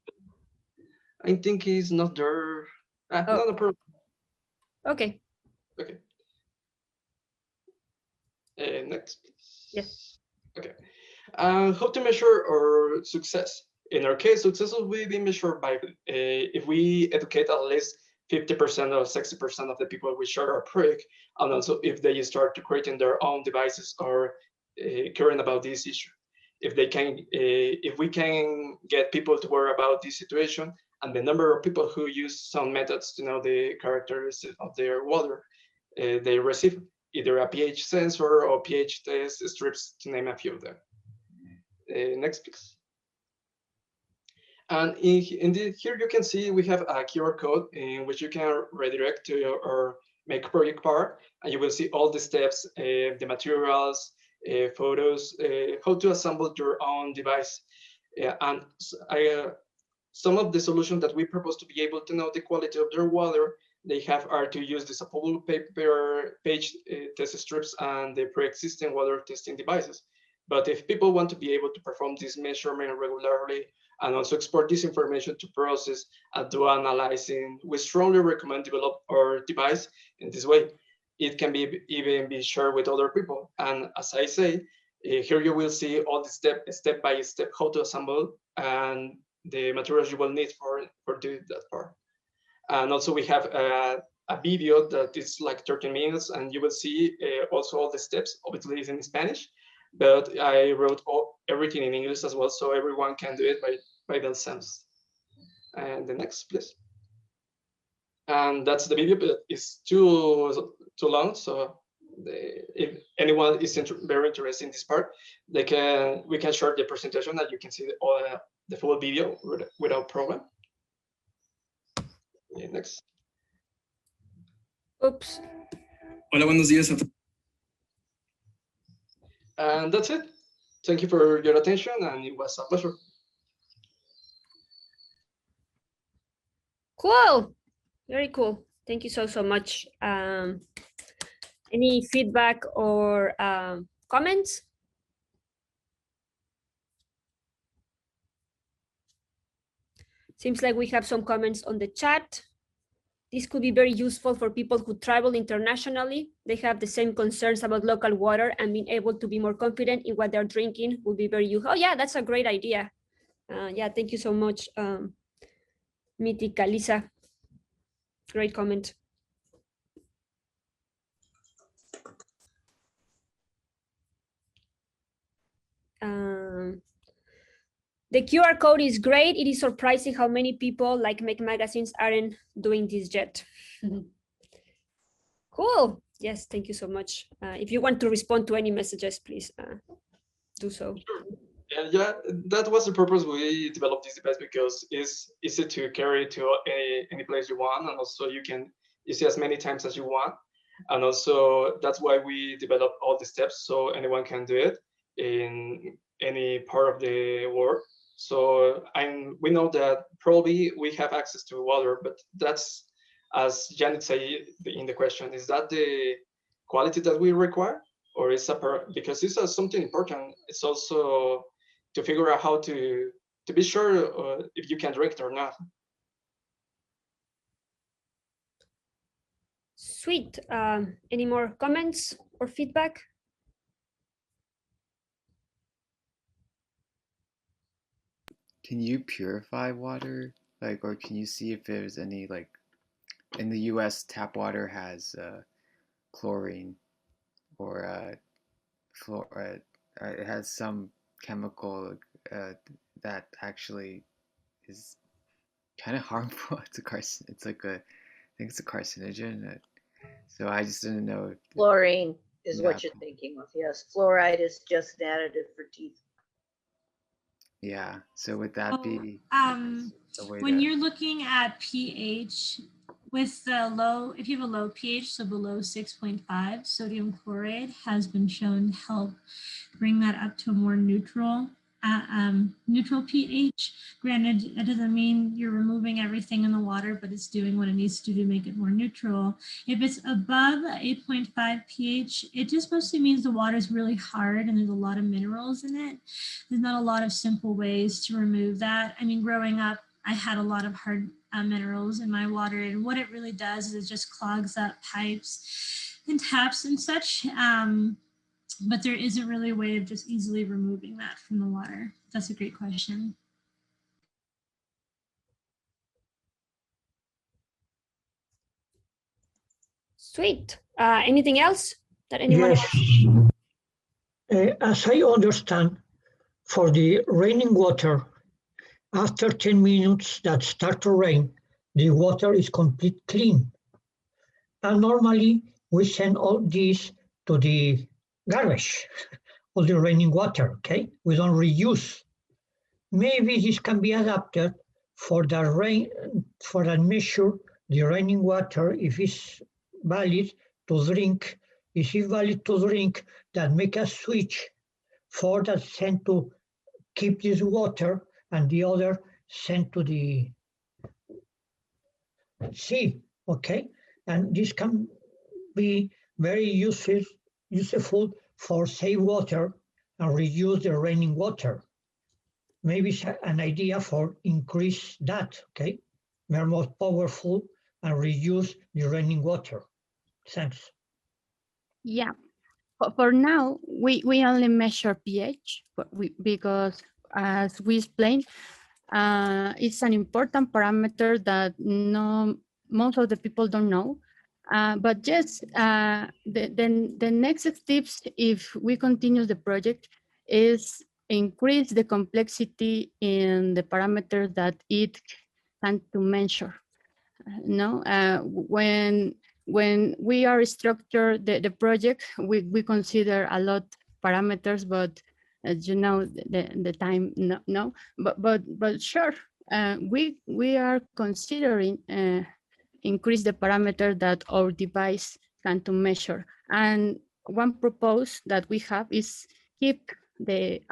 I think he's not there. Not a problem. Okay. Okay. Next, please. Yes. Okay. How to measure our success? In our case, success will be measured by if we educate at least 50% or 60% of the people we share our project, and also if they start to creating their own devices or caring about this issue. If they can, if we can get people to worry about this situation, and the number of people who use some methods to know the characteristics of their water, they receive either a pH sensor or pH test strips, to name a few of them. Next, please. And here you can see we have a QR code in which you can redirect to our Make Project part, and you will see all the steps, the materials, photos, how to assemble your own device. And some of the solutions that we propose to be able to know the quality of their water they have are to use the disposable paper page test strips and the pre-existing water testing devices. But if people want to be able to perform this measurement regularly and also export this information to process and do analyzing, we strongly recommend develop our device in this way. It can be even be shared with other people. And as I say, here you will see all the step by step how to assemble and the materials you will need for doing that part. And also we have a video that is like 30 minutes, and you will see also all the steps. Obviously it's in Spanish, but I wrote everything in English as well, so everyone can do it by themselves. And the next, please. And that's the video, but it's too long, so if anyone is very interested in this part, we can share the presentation that you can see the full video without problem. Yeah, next. Oops. Hola, buenos días a todos. And that's it. Thank you for your attention, and it was a pleasure. Cool. Very cool. Thank you so much. Any feedback or comments? Seems like we have some comments on the chat. This could be very useful for people who travel internationally. They have the same concerns about local water, and being able to be more confident in what they're drinking will be very useful. Oh yeah, that's a great idea. Yeah, thank you so much, Mitika Lisa. Great comment. The QR code is great. It is surprising how many people like Make Magazines aren't doing this yet. Cool. Yes, thank you so much. If you want to respond to any messages, please do so. Sure. And yeah, that was the purpose we developed this device, because it's easy to carry to any place you want, and also you can use it as many times as you want. And also that's why we developed all the steps, so anyone can do it in any part of the world. So we know that probably we have access to water, but that's, as Janet said in the question, is that the quality that we require, or is because this is something important. It's also to figure out how to be sure if you can drink it or not. Sweet. Any more comments or feedback? Can you purify water? Like, or can you see if there's any like in the U.S. tap water has chlorine or it has some chemical that actually is kind of harmful. It's like I think it's a carcinogen. So I just didn't know. Fluorine is Yeah. what you're thinking of. Yes, fluoride is just an additive for teeth. Yeah. So would that be a way When to? you're looking at pH with the low, if you have a low pH, so below 6.5, sodium chloride has been shown to help bring that up to a more neutral pH. Granted, that doesn't mean you're removing everything in the water, but it's doing what it needs to do to make it more neutral. If it's above 8.5 pH, it just mostly means the water is really hard and there's a lot of minerals in it. There's not a lot of simple ways to remove that. I mean, growing up, I had a lot of hard minerals in my water, and what it really does is it just clogs up pipes and taps and such. But there isn't really a way of just easily removing that from the water. That's a great question. Sweet. Anything else that anyone? Yes. As I understand, for the raining water, after 10 minutes that start to rain, the water is complete clean. And normally we send all this to the garbage, all the raining water, okay? We don't reuse. Maybe this can be adapted for the rain, for that measure, the raining water, if it's valid to drink, if it's valid to drink, that make a switch for that sent to keep this water and the other sent to the sea, okay? And this can be very useful for save water and reduce the raining water. Maybe it's an idea for increase that, okay? They're more powerful and reduce the raining water. Thanks. Yeah. For now, we only measure pH because, as we explained, it's an important parameter that most of the people don't know. But yes, the next steps, if we continue the project, is increase the complexity in the parameters that it can to measure. No, when we are structured the project, we consider a lot parameters, but as you know, the time no. But sure, we are considering increase the parameter that our device can to measure. And one propose that we have is keep the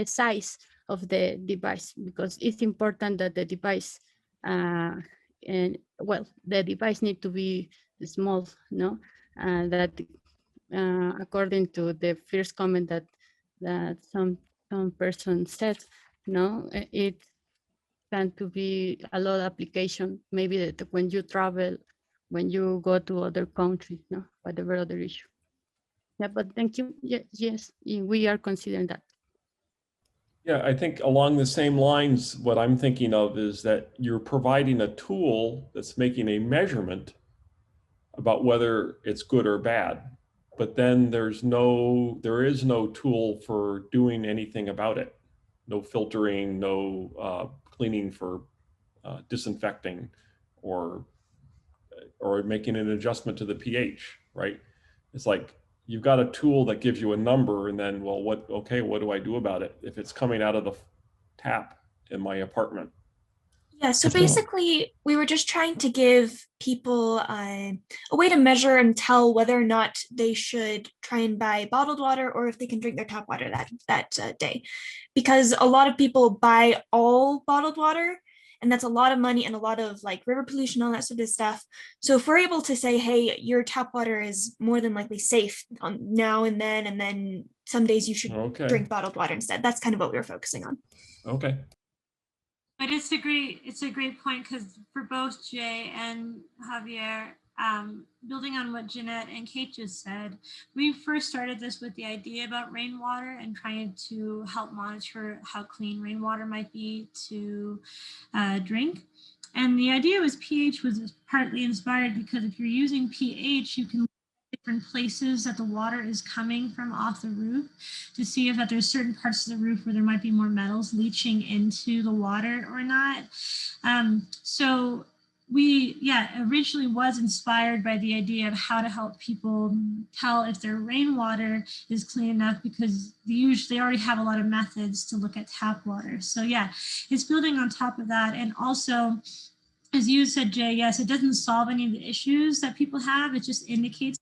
size of the device, because it's important that the device and well, the device need to be small, no? That according to the first comment that some person said, no, it can to be a lot of application, maybe that when you travel, when you go to other countries, no, whatever other issue. Yeah, but thank you. Yes, we are considering that. Yeah, I think along the same lines, what I'm thinking of is that you're providing a tool that's making a measurement about whether it's good or bad, but then there is no tool for doing anything about it. No filtering, no cleaning for disinfecting or making an adjustment to the pH, right? It's like you've got a tool that gives you a number, and then, well, what do I do about it if it's coming out of the tap in my apartment? Yeah, so basically, we were just trying to give people a way to measure and tell whether or not they should try and buy bottled water or if they can drink their tap water that day. Because a lot of people buy all bottled water, and that's a lot of money and a lot of like river pollution, all that sort of stuff. So if we're able to say, hey, your tap water is more than likely safe on now and then some days you should drink bottled water instead. That's kind of what we were focusing on. Okay. But it's a great point, because for both Jay and Javier, building on what Jeanette and Kate just said, we first started this with the idea about rainwater and trying to help monitor how clean rainwater might be to drink. And the idea was pH was partly inspired because if you're using pH, you can look at different places that the water is coming from off the roof to see if that there's certain parts of the roof where there might be more metals leaching into the water or not. So we, originally was inspired by the idea of how to help people tell if their rainwater is clean enough, because they already have a lot of methods to look at tap water. So yeah, it's building on top of that. And also, as you said, Jay, yes, it doesn't solve any of the issues that people have. It just indicates,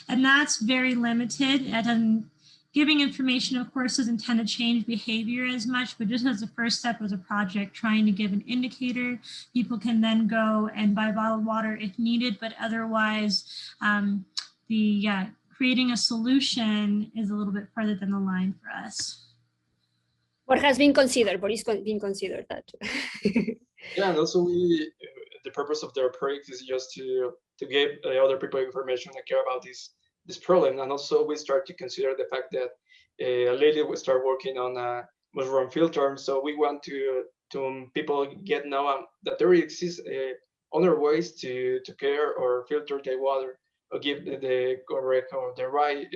and that's very limited. It doesn't, giving information, of course, doesn't tend to change behavior as much, but just as a first step of the project, trying to give an indicator, people can then go and buy bottled water if needed, but otherwise, creating a solution is a little bit further down the line for us. What has been considered, what is being considered that? Yeah, and also the purpose of their project is just to give other people information that care about this problem. And also we start to consider the fact that lately we start working on a mushroom filter. So we want to people get know that there exists other ways to care or filter the water or give the correct or the right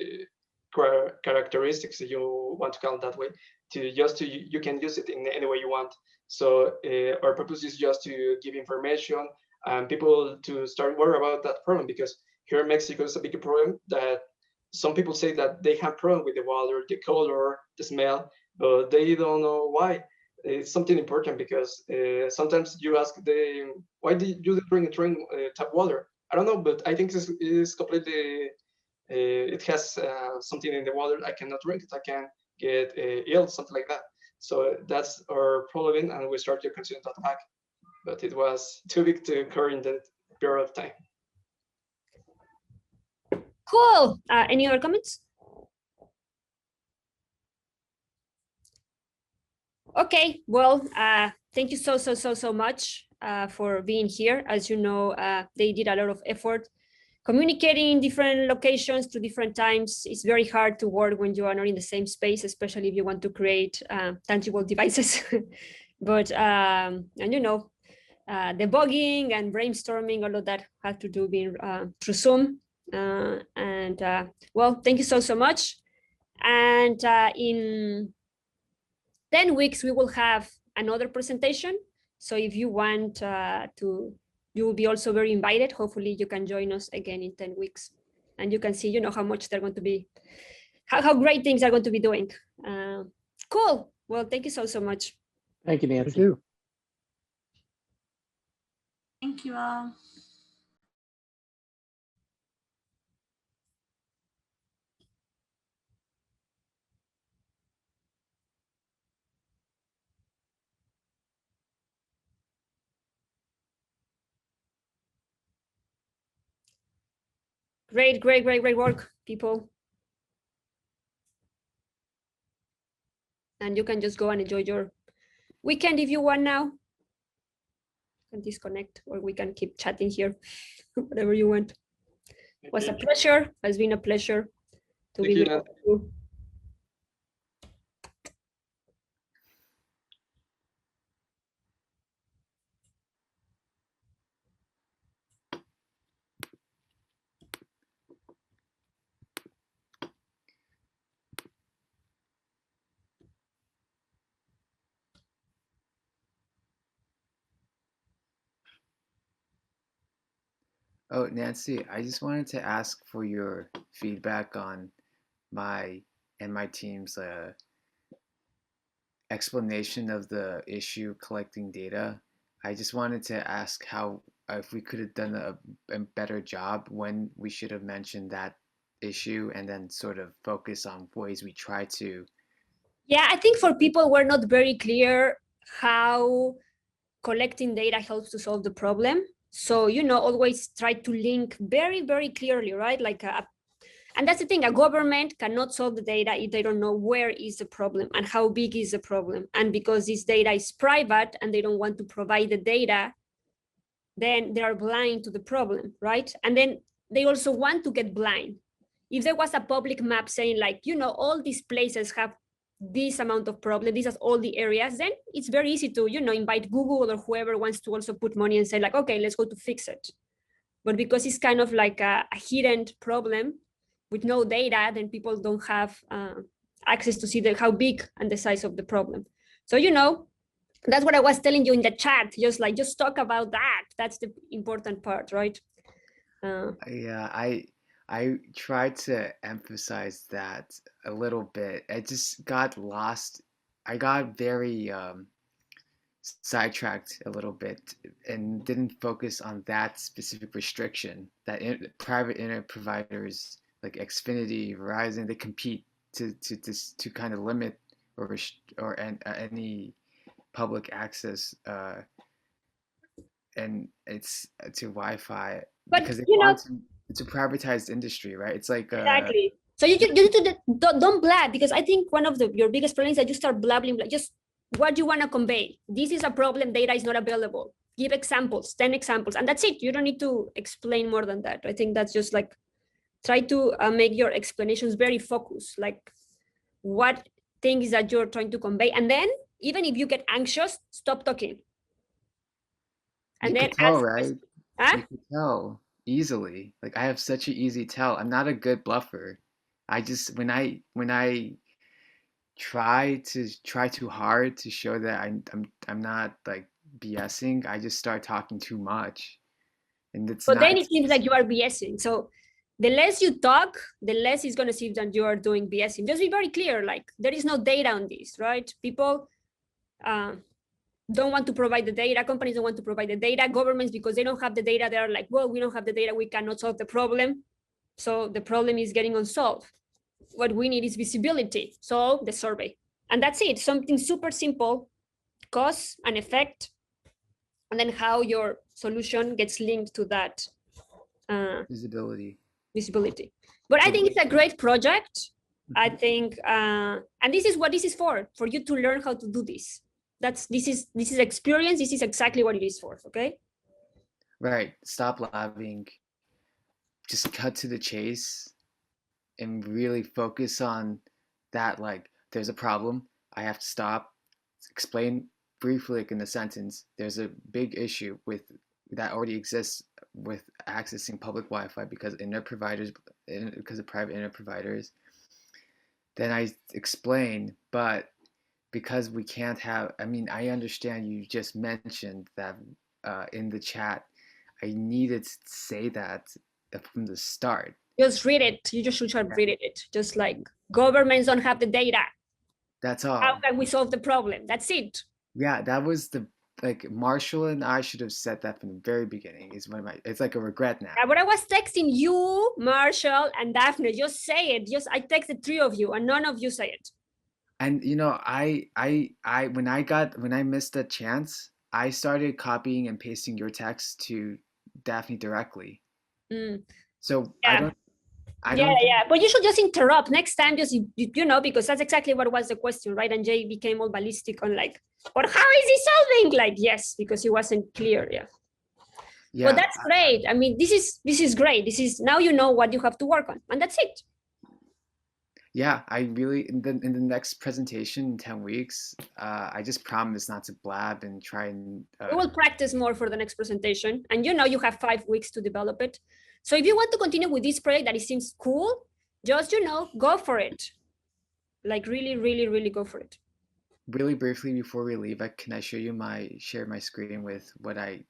characteristics, if you want to call it that way, you can use it in any way you want. So our purpose is just to give information and people to start worry about that problem, because here in Mexico is a big problem that some people say that they have problem with the water, the color, the smell, but they don't know why. It's something important because sometimes you ask why did you drink tap water? I don't know, but I think this is completely, it has something in the water. I cannot drink it. I can get ill, something like that. So that's our problem, and we started to consider that back, but it was too big to occur in that period of time. Cool. Any other comments? Okay, well, thank you so much for being here. As you know, they did a lot of effort communicating in different locations to different times. It's very hard to work when you are not in the same space, especially if you want to create tangible devices. But, and you know, debugging and brainstorming, all of that had to do being through Zoom. Well, thank you so much. And in 10 weeks, we will have another presentation. So if you want you will be also very invited. Hopefully you can join us again in 10 weeks. And you can see, you know, how much they're going to be, how great things are going to be doing. Cool. Well, thank you so much. Thank you, Nancy. Thank you. Thank you all. Great work, people. And you can just go and enjoy your weekend if you want now. You can disconnect, or we can keep chatting here, whatever you want. It was a pleasure, has been a pleasure to be with you. Oh, Nancy, I just wanted to ask for your feedback on my and my team's explanation of the issue collecting data. I just wanted to ask how, if we could have done a better job, when we should have mentioned that issue, and then sort of focus on ways we try to. Yeah, I think for people we're not very clear how collecting data helps to solve the problem. So, you know, always try to link very clearly, right? Like, and that's the thing, a government cannot solve the data if they don't know where is the problem and how big is the problem. And because this data is private and they don't want to provide the data, then they are blind to the problem, right? And then they also want to get blind. If there was a public map saying like, you know, all these places have this amount of problem, these are all the areas, then it's very easy to, you know, invite Google or whoever wants to also put money and say like, okay, let's go to fix it. But because it's kind of like a hidden problem with no data, then people don't have access to see how big and the size of the problem. So, you know, that's what I was telling you in the chat, just talk about that. That's the important part, right? Yeah, I tried to emphasize that a little bit. I just got lost. I got very sidetracked a little bit and didn't focus on that specific restriction that private internet providers like Xfinity, Verizon, they compete to kind of limit or any public access and it's to Wi-Fi but because they you know, want to, it's a privatized industry, right? It's like exactly. So you need to don't blab, because I think one of your biggest problems is that you start blabbing, just what you want to convey. This is a problem, data is not available. Give examples, 10 examples, and that's it. You don't need to explain more than that. I think that's just like, try to make your explanations very focused, like what things that you're trying to convey. And then even if you get anxious, stop talking. And you then could tell, ask, right? huh? You could tell easily. Like I have such an easy tell. I'm not a good bluffer. I just when I try too hard to show that I'm not like BSing, I just start talking too much. And it's But not then it seems like you are BSing. So the less you talk, the less it's going to seem that you are doing BSing. Just be very clear, like there is no data on this, right? People don't want to provide the data. Companies don't want to provide the data. Governments, because they don't have the data, they're like, well, we don't have the data, we cannot solve the problem. So the problem is getting unsolved. What we need is visibility. So the survey. And that's it. Something super simple, cause and effect, and then how your solution gets linked to that visibility. But I think it's a great project. I think, and this is what this is for you to learn how to do this. This is experience. This is exactly what it is for. Okay. Right. Stop laughing. Just cut to the chase and really focus on that. Like, there's a problem. I have to stop, explain briefly, like in a sentence. There's a big issue with that already exists with accessing public Wi-Fi because of private internet providers. Then I explain, but because we can't have, I mean, I understand you just mentioned that in the chat. I needed to say that from the start. Just read it. You just should have read it. Just like governments don't have the data. That's all. How can we solve the problem? That's it. Yeah, that was like Marshall and I should have said that from the very beginning. It's like a regret now. Yeah, but I was texting you, Marshall, and Daphne. Just say it. I texted 3 of you, and none of you say it. And you know, when I missed the chance, I started copying and pasting your text to Daphne directly. So yeah. I don't. But you should just interrupt next time. Just you know, because that's exactly what was the question, right? And Jay became all ballistic on like, but how is he solving? Like, yes, because he wasn't clear. Yeah. But that's great. I mean, this is great. This is now you know what you have to work on, and that's it. Yeah, I really in the next presentation in 10 weeks, I just promise not to blab and try and. We will practice more for the next presentation, and you know you have 5 weeks to develop it. So if you want to continue with this project that it seems cool, just go for it. Like really, really, really go for it. Really briefly before we leave, can I share my screen with what I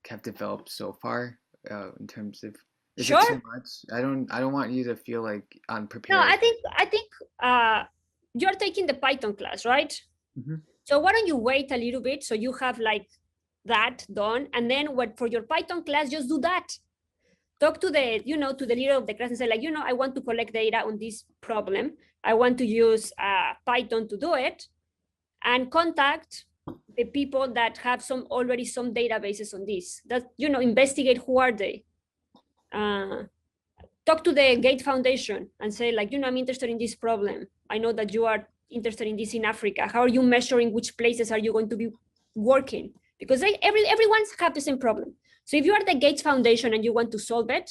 have developed so far in terms of. Is it too much? I don't want you to feel like unprepared. No, I think you're taking the Python class, right? Mm-hmm. So why don't you wait a little bit so you have like that done, and then for your Python class, just do that. Talk to the leader of the class and say like, I want to collect data on this problem. I want to use Python to do it, and contact the people that have already some databases on this. That investigate who are they. Talk to the Gate Foundation and say like, I'm interested in this problem. I know that you are interested in this in Africa. How are you measuring which places are you going to be working? Because everyone's have the same problem. So if you are the Gates Foundation and you want to solve it,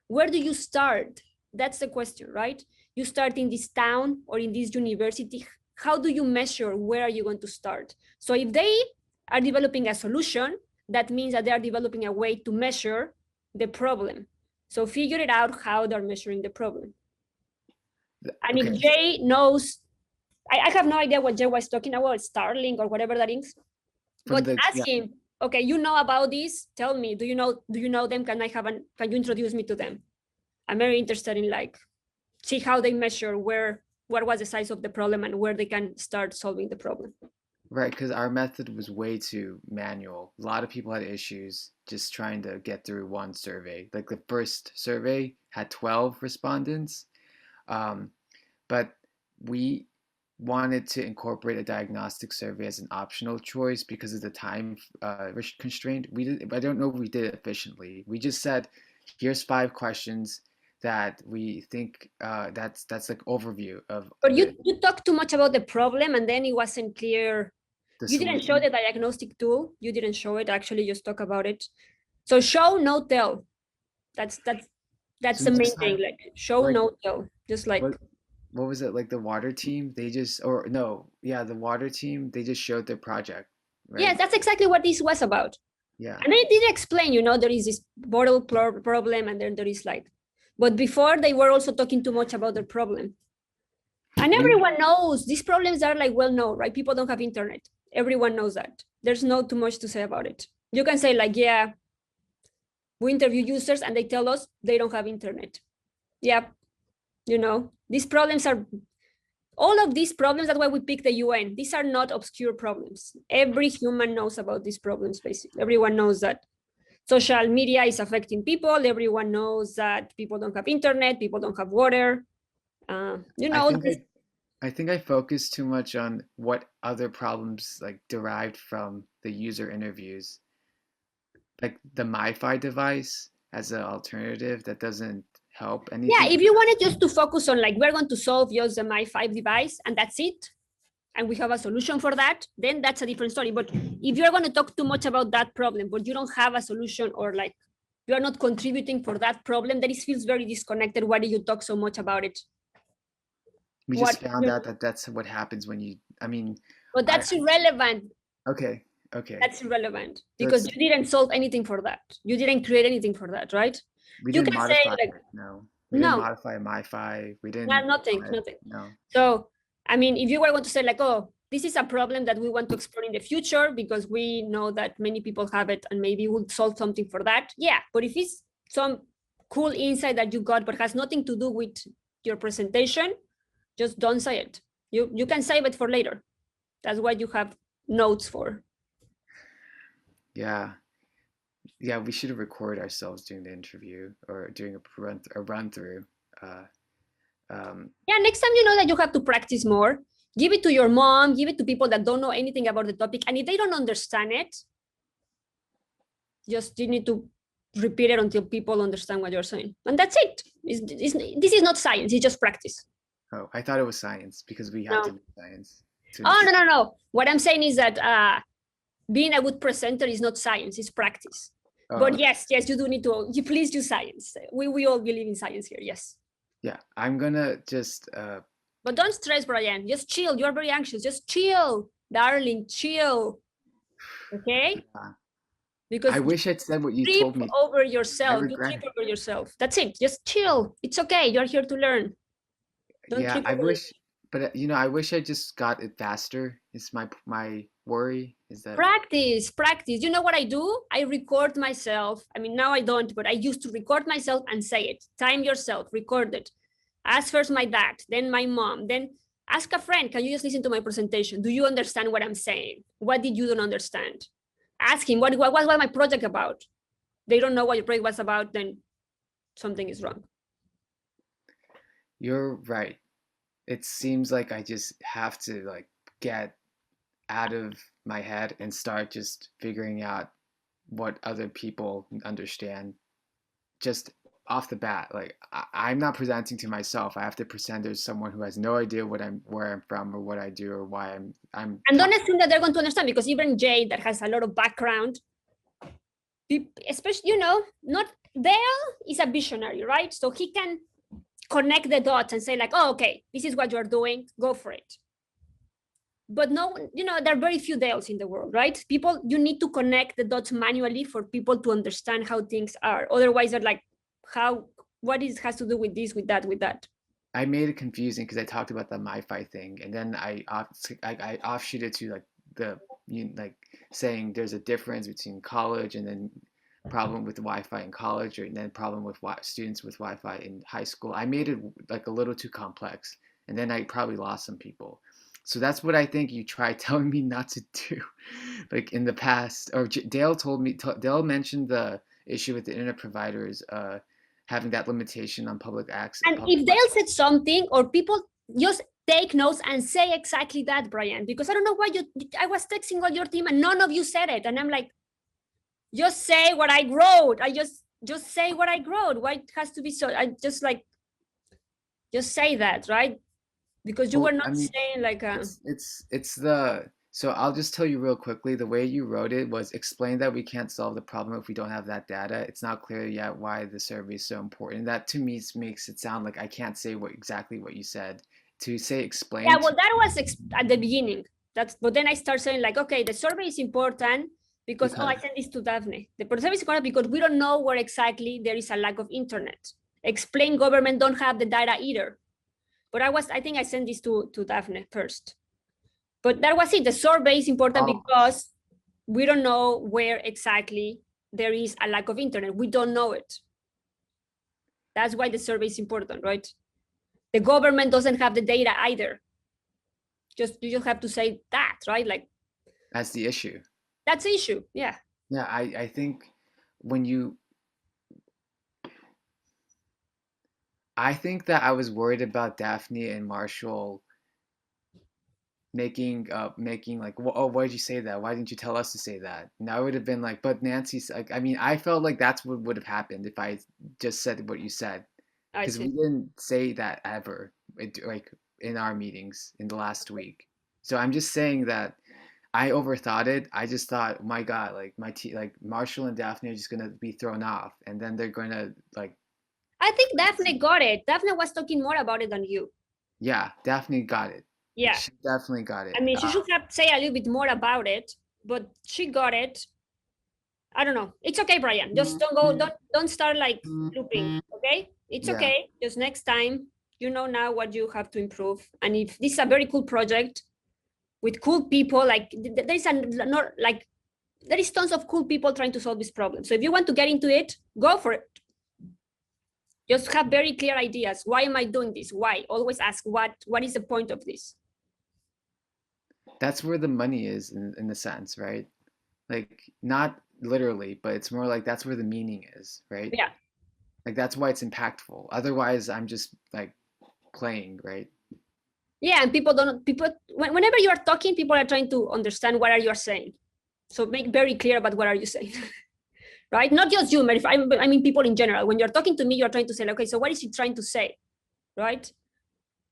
where do you start? That's the question, right? You start in this town or in this university. how do you measure where are you going to start? So if they are developing a solution, that means that they are developing a way to measure the problem. So figure it out how they're measuring the problem. And if Jay knows, I have no idea what Jay was talking about, Starlink or whatever that is, but ask him, okay, you know about this, tell me, do you know them? Can you introduce me to them? I'm very interested in like, see how they measure what was the size of the problem and where they can start solving the problem. Right, because our method was way too manual. A lot of people had issues just trying to get through one survey. Like the first survey had 12 respondents, but we wanted to incorporate a diagnostic survey as an optional choice because of the time constraint. I don't know if we did it efficiently. We just said, here's 5 questions that we think that's like overview of. But you talked too much about the problem and then it wasn't clear. You didn't show the diagnostic tool. You didn't show it. Actually, just talk about it. So show, no tell. That's the main thing. Like show, like, no tell. Just like what was it, like the water team? They just the water team. They just showed their project. Right? Yeah, that's exactly what this was about. Yeah. And I did explain. There is this bottle problem, and then there is like, but before they were also talking too much about their problem. And everyone knows these problems are like well known, right? People don't have internet. Everyone knows that. There's not too much to say about it. You can say like, yeah, we interview users and they tell us they don't have internet. Yeah, these problems are, all of these problems, that's why we pick the UN. These are not obscure problems. Every human knows about these problems, basically. Everyone knows that social media is affecting people. Everyone knows that people don't have internet, people don't have water. I think I focused too much on what other problems like derived from the user interviews, like the MiFi device as an alternative that doesn't help anything. Yeah, if you wanted just to focus on like, we're going to solve just the MiFi device and that's it, and we have a solution for that, then that's a different story. But if you're going to talk too much about that problem, but you don't have a solution or like you are not contributing for that problem, then it feels very disconnected. Why do you talk so much about it? We just found out that that's what happens when you, But that's irrelevant. Okay. That's irrelevant because you didn't solve anything for that. You didn't create anything for that, right? We didn't modify it. No. We didn't modify MiFi. We didn't. Nothing. No. So, if you were going to say like, oh, this is a problem that we want to explore in the future because we know that many people have it and maybe we'll solve something for that. Yeah. But if it's some cool insight that you got but has nothing to do with your presentation, just don't say it. You can save it for later. That's what you have notes for. Yeah, we should have recorded ourselves doing the interview or doing a run through. Yeah, next time that you have to practice more, give it to your mom, give it to people that don't know anything about the topic, and if they don't understand it, you need to repeat it until people understand what you're saying, and that's it. This is not science; it's just practice. Oh, I thought it was science because we have to do science. No. What I'm saying is that being a good presenter is not science, it's practice. But yes, you do need to, please do science. We all believe in science here, yes. Yeah, I'm gonna just... But don't stress, Brian, just chill. You're very anxious, just chill, darling, chill. Okay? Because I wish I'd said what you told me. You trip over yourself. That's it, just chill. It's okay, you're here to learn. Yeah, I wish, but I wish I just got it faster. It's my worry is that practice. You know what I do? I record myself. Now I don't, but I used to record myself and say it. Time yourself, record it. Ask first my dad, then my mom, then ask a friend. Can you just listen to my presentation? Do you understand what I'm saying? What did you don't understand? Ask him, what was my project about? They don't know what your project was about, then something is wrong. You're right. It seems like I just have to like get out of my head and start just figuring out what other people understand just off the bat. Like I'm not presenting to myself. I have to present to someone who has no idea where I'm from or what I do or why I'm and don't assume that they're going to understand, because even Jay, that has a lot of background, especially not Dale is a visionary, right? So he can connect the dots and say like, oh, okay, this is what you're doing, go for it. but no, there are very few Dales in the world, right? People, you need to connect the dots manually for people to understand how things are. Otherwise, they're like, what has to do with this, with that, with that? I made it confusing because I talked about the MiFi thing, and then I offshoot it to like saying there's a difference between college and then problem with Wi-Fi in college, or then problem with students with Wi-Fi in high school. I made it like a little too complex, and then I probably lost some people. So that's what I think you tried telling me not to do, like in the past. Or Dale told me. Dale mentioned the issue with the internet providers having that limitation on public access. And if Dale said something, or people just take notes and say exactly that, Brian, because I don't know why I was texting all your team and none of you said it, and I'm like, just say what I wrote. I just say what I wrote. Why it has to be so? I just like, just say that, right? Because you were not saying like it's the, so I'll just tell you real quickly, the way you wrote it was explain that we can't solve the problem if we don't have that data. It's not clear yet why the survey is so important. That to me makes it sound like I can't say exactly what you said. To say explain. Yeah, well, that was at the beginning. But then I start saying like, okay, the survey is important because I sent this to Daphne. The survey is important because we don't know where exactly there is a lack of internet. Explain government don't have the data either. But I think I sent this to Daphne first. But that was it. The survey is important because we don't know where exactly there is a lack of internet. We don't know it. That's why the survey is important, right? The government doesn't have the data either. You just have to say that, right? Like, that's the issue. That's the issue, yeah. Yeah, I think I think that I was worried about Daphne and Marshall making like, oh, why did you say that? Why didn't you tell us to say that? And I would have been like, but Nancy's like, I mean, I felt like that's what would have happened if I just said what you said, because we didn't say that ever, like in our meetings in the last week. So I'm just saying that I overthought it. I just thought, oh my God, like like Marshall and Daphne are just gonna be thrown off, and then they're gonna like. I think Daphne got it. Daphne was talking more about it than you. Yeah, Daphne got it. Yeah, she definitely got it. I mean, she should have say a little bit more about it, but she got it. I don't know. It's okay, Brian. Just don't start like looping. Okay, it's okay. Just next time, you know now what you have to improve. And if this is a very cool project with cool people, like there is tons of cool people trying to solve this problem. So if you want to get into it, go for it. Just have very clear ideas. Why am I doing this? Why? Always ask what is the point of this? That's where the money is in a sense, right? Like not literally, but it's more like that's where the meaning is, right? Yeah. Like that's why it's impactful. Otherwise, I'm just like playing, right? Yeah, and whenever you are talking, people are trying to understand what are you saying. So make very clear about what are you saying. Right? Not just you, but I mean people in general. When you're talking to me, you're trying to say, okay, so what is he trying to say? Right?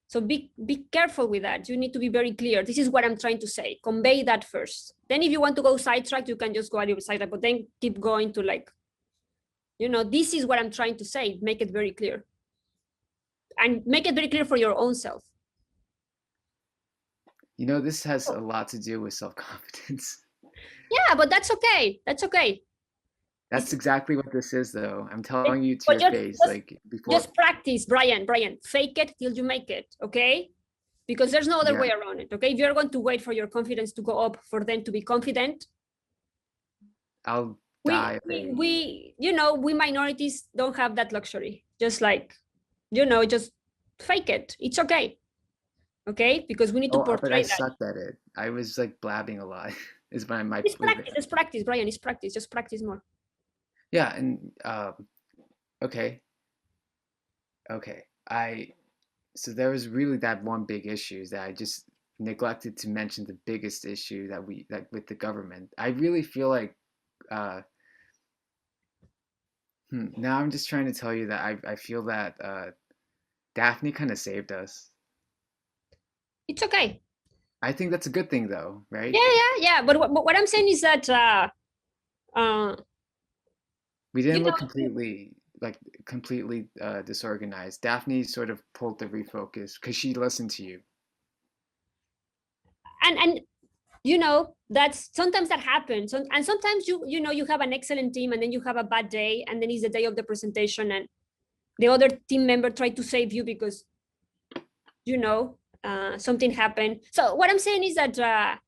So be careful with that. You need to be very clear. This is what I'm trying to say. Convey that first. Then if you want to go sidetrack, you can just go a little sidetrack, but then keep going to like, this is what I'm trying to say. Make it very clear. And make it very clear for your own self. This has a lot to do with self-confidence. Yeah, but that's okay. That's okay. That's exactly what this is, though. I'm telling you to your face, like before. Just practice, Brian. Fake it till you make it, okay? Because there's no other way around it, okay? If you're going to wait for your confidence to go up for them to be confident, I'll die. We minorities don't have that luxury. Just like, just fake it. It's okay. Okay? Because we need to portray but I that. sucked at it. I was like blabbing a lot. Is my It's practice. It's practice, Brian. It's practice. Just practice more. Yeah, and okay. So there was really that one big issue that I just neglected to mention, the biggest issue that with the government. I really feel like now I'm just trying to tell you that I feel that Daphne kind of saved us. It's okay. I think that's a good thing, though, right? Yeah. But what I'm saying is that we didn't look completely disorganized. Daphne sort of pulled the refocus because she listened to you. and you know, that's sometimes that happens. And sometimes you know, you have an excellent team and then you have a bad day, and then it's the day of the presentation and the other team member tried to save you because, you know, something happened. So what I'm saying is that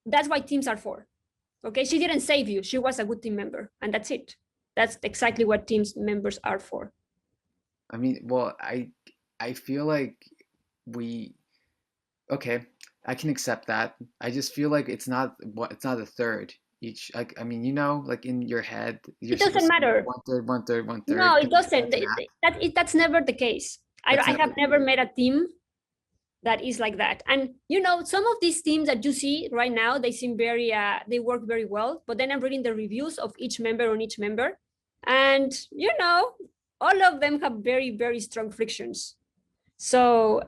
that's why teams are for. Okay, she didn't save you. She was a good team member, and that's it. That's exactly what teams members are for. I mean, well, I feel like okay, I can accept that. I just feel like it's not a third each. Like, I mean, you know, like in your head, you're It doesn't supposed to be matter. one third, one third, one third. No, it because doesn't. That's never the case. That's I never have the never case. met a team that is like that. And you know, some of these teams that you see right now, they seem very they work very well. But then I'm reading the reviews of each member on each member, and you know, all of them have very, very strong frictions. So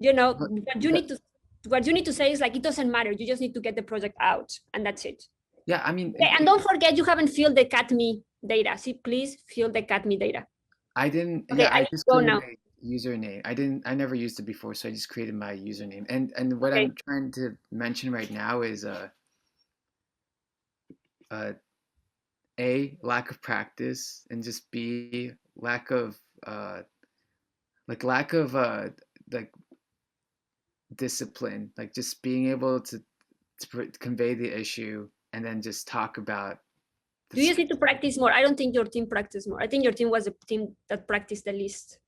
you know, what you need to say is like, it doesn't matter. You just need to get the project out, and that's it. Yeah, I mean, Okay, and don't forget, you haven't filled the CATME data. See, please fill the CATME data. I didn't. Okay, Yeah, I I need just to go created now. my username. I never used it before, so I just created my username. And what Okay. I'm trying to mention right now is A, lack of practice, and just B, lack of like discipline, like just being able to convey the issue and then just talk about You just need to practice more. I don't think your team practiced more. I think your team was the team that practiced the least.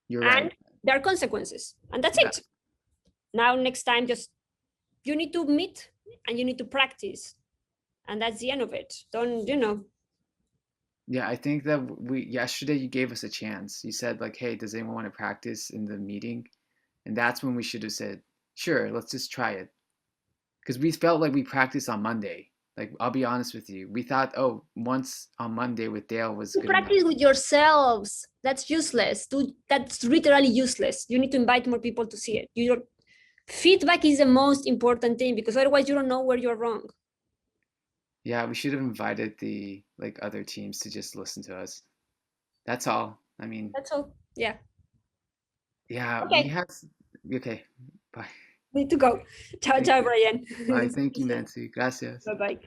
You're And right. there are consequences, and that's Yeah. it. Now, next time, just you need to meet and you need to practice, and that's the end of it. Don't, you know. Yeah, I think that yesterday you gave us a chance. You said like, "Hey, does anyone want to practice in the meeting?" And that's when we should have said, "Sure, let's just try it." Because we felt like we practiced on Monday. Like, I'll be honest with you, we thought, oh, once on Monday with Dale was You good enough. practice with yourselves. That's useless. That's literally useless. You need to invite more people to see it. Your feedback is the most important thing, because otherwise you don't know where you're wrong. Yeah, we should have invited the like other teams to just listen to us. That's all. I mean, That's all. Yeah. yeah, Okay. we have. Okay, bye. Need to go. Ciao, ciao, Brian. Bye. Thank you, Nancy. Gracias. Bye-bye.